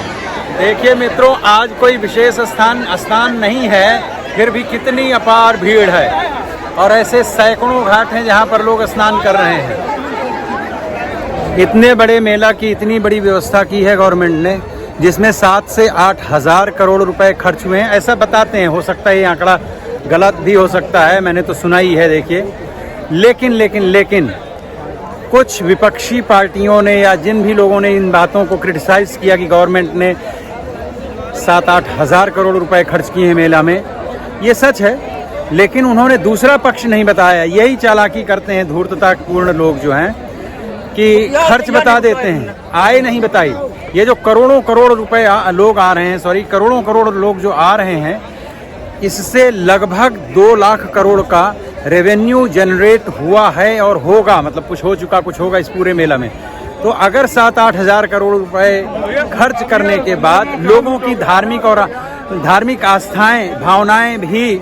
देखिए मित्रों, आज कोई विशेष स्नान नहीं है, फिर भी कितनी अपार भीड़ है, और ऐसे सैकड़ों घाट हैं जहाँ पर लोग स्नान कर रहे हैं। इतने बड़े मेला की इतनी बड़ी व्यवस्था की है गवर्नमेंट ने, जिसमें 7 से 8 हज़ार करोड़ रुपए खर्च हुए हैं, ऐसा बताते हैं। हो सकता है ये आंकड़ा गलत भी हो सकता है, मैंने तो सुना ही है। देखिए, लेकिन कुछ विपक्षी पार्टियों ने या जिन भी लोगों ने इन बातों को क्रिटिसाइज़ किया कि गवर्नमेंट ने 7-8 हज़ार करोड़ रुपए खर्च किए हैं मेला में, ये सच है, लेकिन उन्होंने दूसरा पक्ष नहीं बताया। यही चालाकी करते हैं धूर्ततापूर्ण लोग जो हैं कि खर्च बता देते हैं, आय नहीं बताई। ये जो करोड़ों करोड़ रुपए लोग आ रहे हैं, करोड़ों करोड़ लोग जो आ रहे हैं, इससे लगभग 2 लाख करोड़ का रेवेन्यू जनरेट हुआ है और होगा, मतलब कुछ हो चुका, कुछ होगा इस पूरे मेला में। तो अगर 7-8 हज़ार करोड़ रुपए खर्च करने के बाद लोगों की धार्मिक आस्थाएं, भावनाएं भी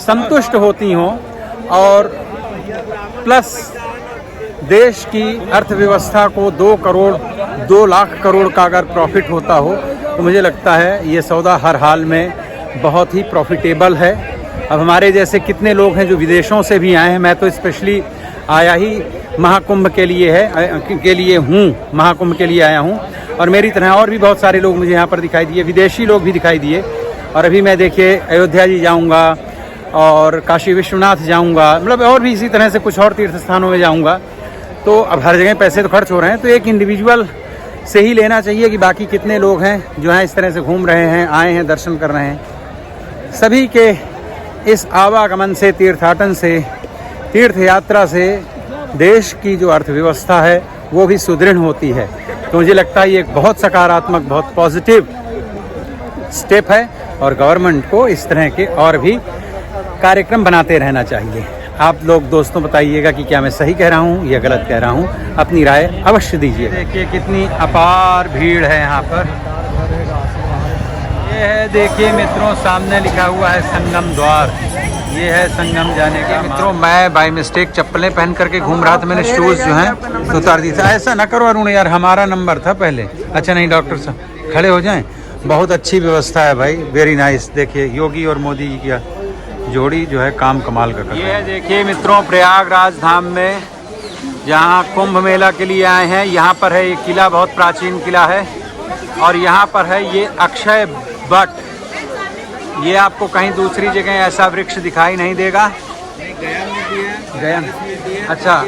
संतुष्ट होती हों, और प्लस देश की अर्थव्यवस्था को 2 लाख करोड़ का अगर प्रॉफिट होता हो, तो मुझे लगता है ये सौदा हर हाल में बहुत ही प्रॉफिटेबल है। अब हमारे जैसे कितने लोग हैं जो विदेशों से भी आए हैं, मैं तो स्पेशली आया ही महाकुंभ के लिए महाकुंभ के लिए आया हूँ, और मेरी तरह और भी बहुत सारे लोग मुझे यहाँ पर दिखाई दिए, विदेशी लोग भी दिखाई दिए। और अभी मैं देखिए अयोध्या जी जाऊँगा, और काशी विश्वनाथ जाऊंगा, मतलब और भी इसी तरह से कुछ और तीर्थ स्थानों में जाऊंगा। तो अब हर जगह पैसे तो खर्च हो रहे हैं, तो एक इंडिविजुअल से ही लेना चाहिए कि बाकी कितने लोग हैं जो हैं इस तरह से घूम रहे हैं, आए हैं, दर्शन कर रहे हैं। सभी के इस आवागमन से, तीर्थाटन से, तीर्थ यात्रा से देश की जो अर्थव्यवस्था है वो भी सुदृढ़ होती है। तो मुझे लगता है ये एक बहुत सकारात्मक, बहुत पॉजिटिव स्टेप है और गवर्नमेंट को इस तरह के और भी कार्यक्रम बनाते रहना चाहिए। आप लोग दोस्तों बताइएगा कि क्या मैं सही कह रहा हूँ या गलत कह रहा हूँ, अपनी राय अवश्य दीजिए। देखिए कितनी अपार भीड़ है यहाँ पर। ये है देखिए मित्रों, सामने लिखा हुआ है संगम द्वार। ये है संगम जाने का। मित्रों मैं बाय मिस्टेक चप्पलें पहन करके घूम रहा था, मैंने शूज़ जो हैं उतार दी था। ऐसा ना करो अरुण यार, हमारा नंबर था पहले। अच्छा नहीं डॉक्टर साहब खड़े हो जाएं। बहुत अच्छी व्यवस्था है भाई, वेरी नाइस। देखिए योगी और मोदी जी की जोड़ी जो है काम कमाल का कर। ये है देखिए मित्रों प्रयागराज धाम में जहाँ कुंभ मेला के लिए आए हैं। यहाँ पर है ये किला, बहुत प्राचीन किला है। और यहाँ पर है ये अक्षय वट। ये आपको कहीं दूसरी जगह ऐसा वृक्ष दिखाई नहीं देगा। गया, अच्छा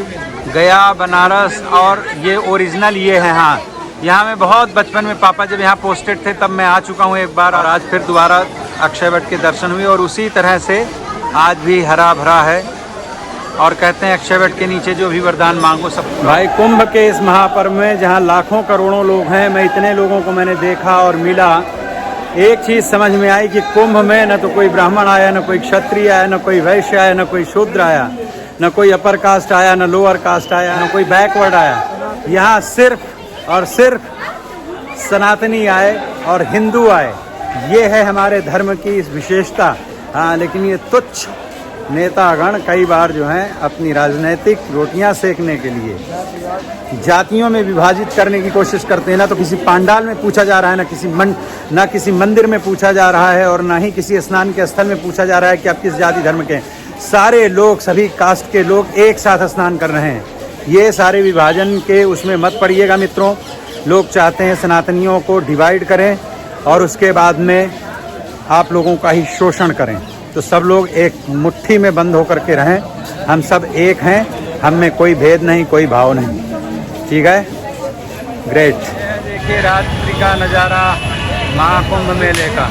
गया, बनारस और ये ओरिजिनल ये है। हाँ यहाँ मैं बहुत बचपन में पापा जब यहाँ पोस्टेड थे तब मैं आ चुका हूँ एक बार, और आज फिर दोबारा अक्षय वट के दर्शन हुए। और उसी तरह से आज भी हरा भरा है और कहते हैं अक्षय वट के नीचे जो भी वरदान मांगो सब। भाई कुंभ के इस महापर्व में जहाँ लाखों करोड़ों लोग हैं, मैं इतने लोगों को मैंने देखा और मिला। एक चीज़ समझ में आई कि कुंभ में न तो कोई ब्राह्मण आया, न कोई क्षत्रिय आया, न कोई वैश्य आया, न कोई शूद्र आया, न कोई अपर कास्ट आया, न लोअर कास्ट आया, न कोई बैकवर्ड आया। यहाँ सिर्फ और सिर्फ सनातनी आए और हिंदू आए। ये है हमारे धर्म की इस विशेषता। हाँ लेकिन ये तुच्छ नेतागण कई बार जो हैं अपनी राजनीतिक रोटियां सेकने के लिए जातियों में विभाजित करने की कोशिश करते हैं। ना तो किसी पंडाल में पूछा जा रहा है, ना किसी मंदिर में पूछा जा रहा है, और ना ही किसी स्नान के स्थल में पूछा जा रहा है कि आप किस जाति धर्म के हैं। सारे लोग, सभी कास्ट के लोग एक साथ स्नान कर रहे हैं। ये सारे विभाजन के उसमें मत पड़िएगा मित्रों। लोग चाहते हैं सनातनियों को डिवाइड करें और उसके बाद में आप लोगों का ही शोषण करें। तो सब लोग एक मुट्ठी में बंद होकर के रहें। हम सब एक हैं, हम में कोई भेद नहीं, कोई भाव नहीं। ठीक है, ग्रेट। देखिए रात्रि का नज़ारा महाकुंभ मेले का।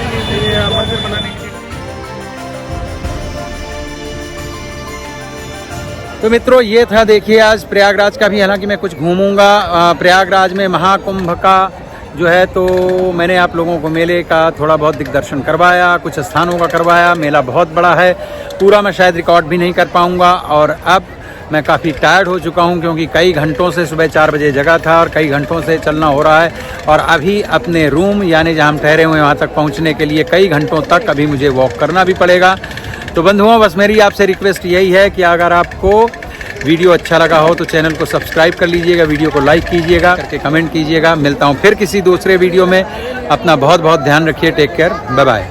तो मित्रों ये था देखिए आज प्रयागराज का भी। हालांकि मैं कुछ घूमूंगा प्रयागराज में महाकुंभ का जो है, तो मैंने आप लोगों को मेले का थोड़ा बहुत दिग्दर्शन करवाया, कुछ स्थानों का करवाया। मेला बहुत बड़ा है, पूरा मैं शायद रिकॉर्ड भी नहीं कर पाऊंगा। और अब मैं काफ़ी टायर्ड हो चुका हूं क्योंकि कई घंटों से, सुबह 4 बजे जगा था और कई घंटों से चलना हो रहा है। और अभी अपने रूम यानी जहां हम ठहरे हुए वहां तक पहुंचने के लिए कई घंटों तक अभी मुझे वॉक करना भी पड़ेगा। तो बंधुओं बस मेरी आपसे रिक्वेस्ट यही है कि अगर आपको वीडियो अच्छा लगा हो तो चैनल को सब्सक्राइब कर लीजिएगा, वीडियो को लाइक कीजिएगा, करके कमेंट कीजिएगा। मिलता हूँ फिर किसी दूसरे वीडियो में। अपना बहुत बहुत ध्यान रखिए। Take care, bye bye.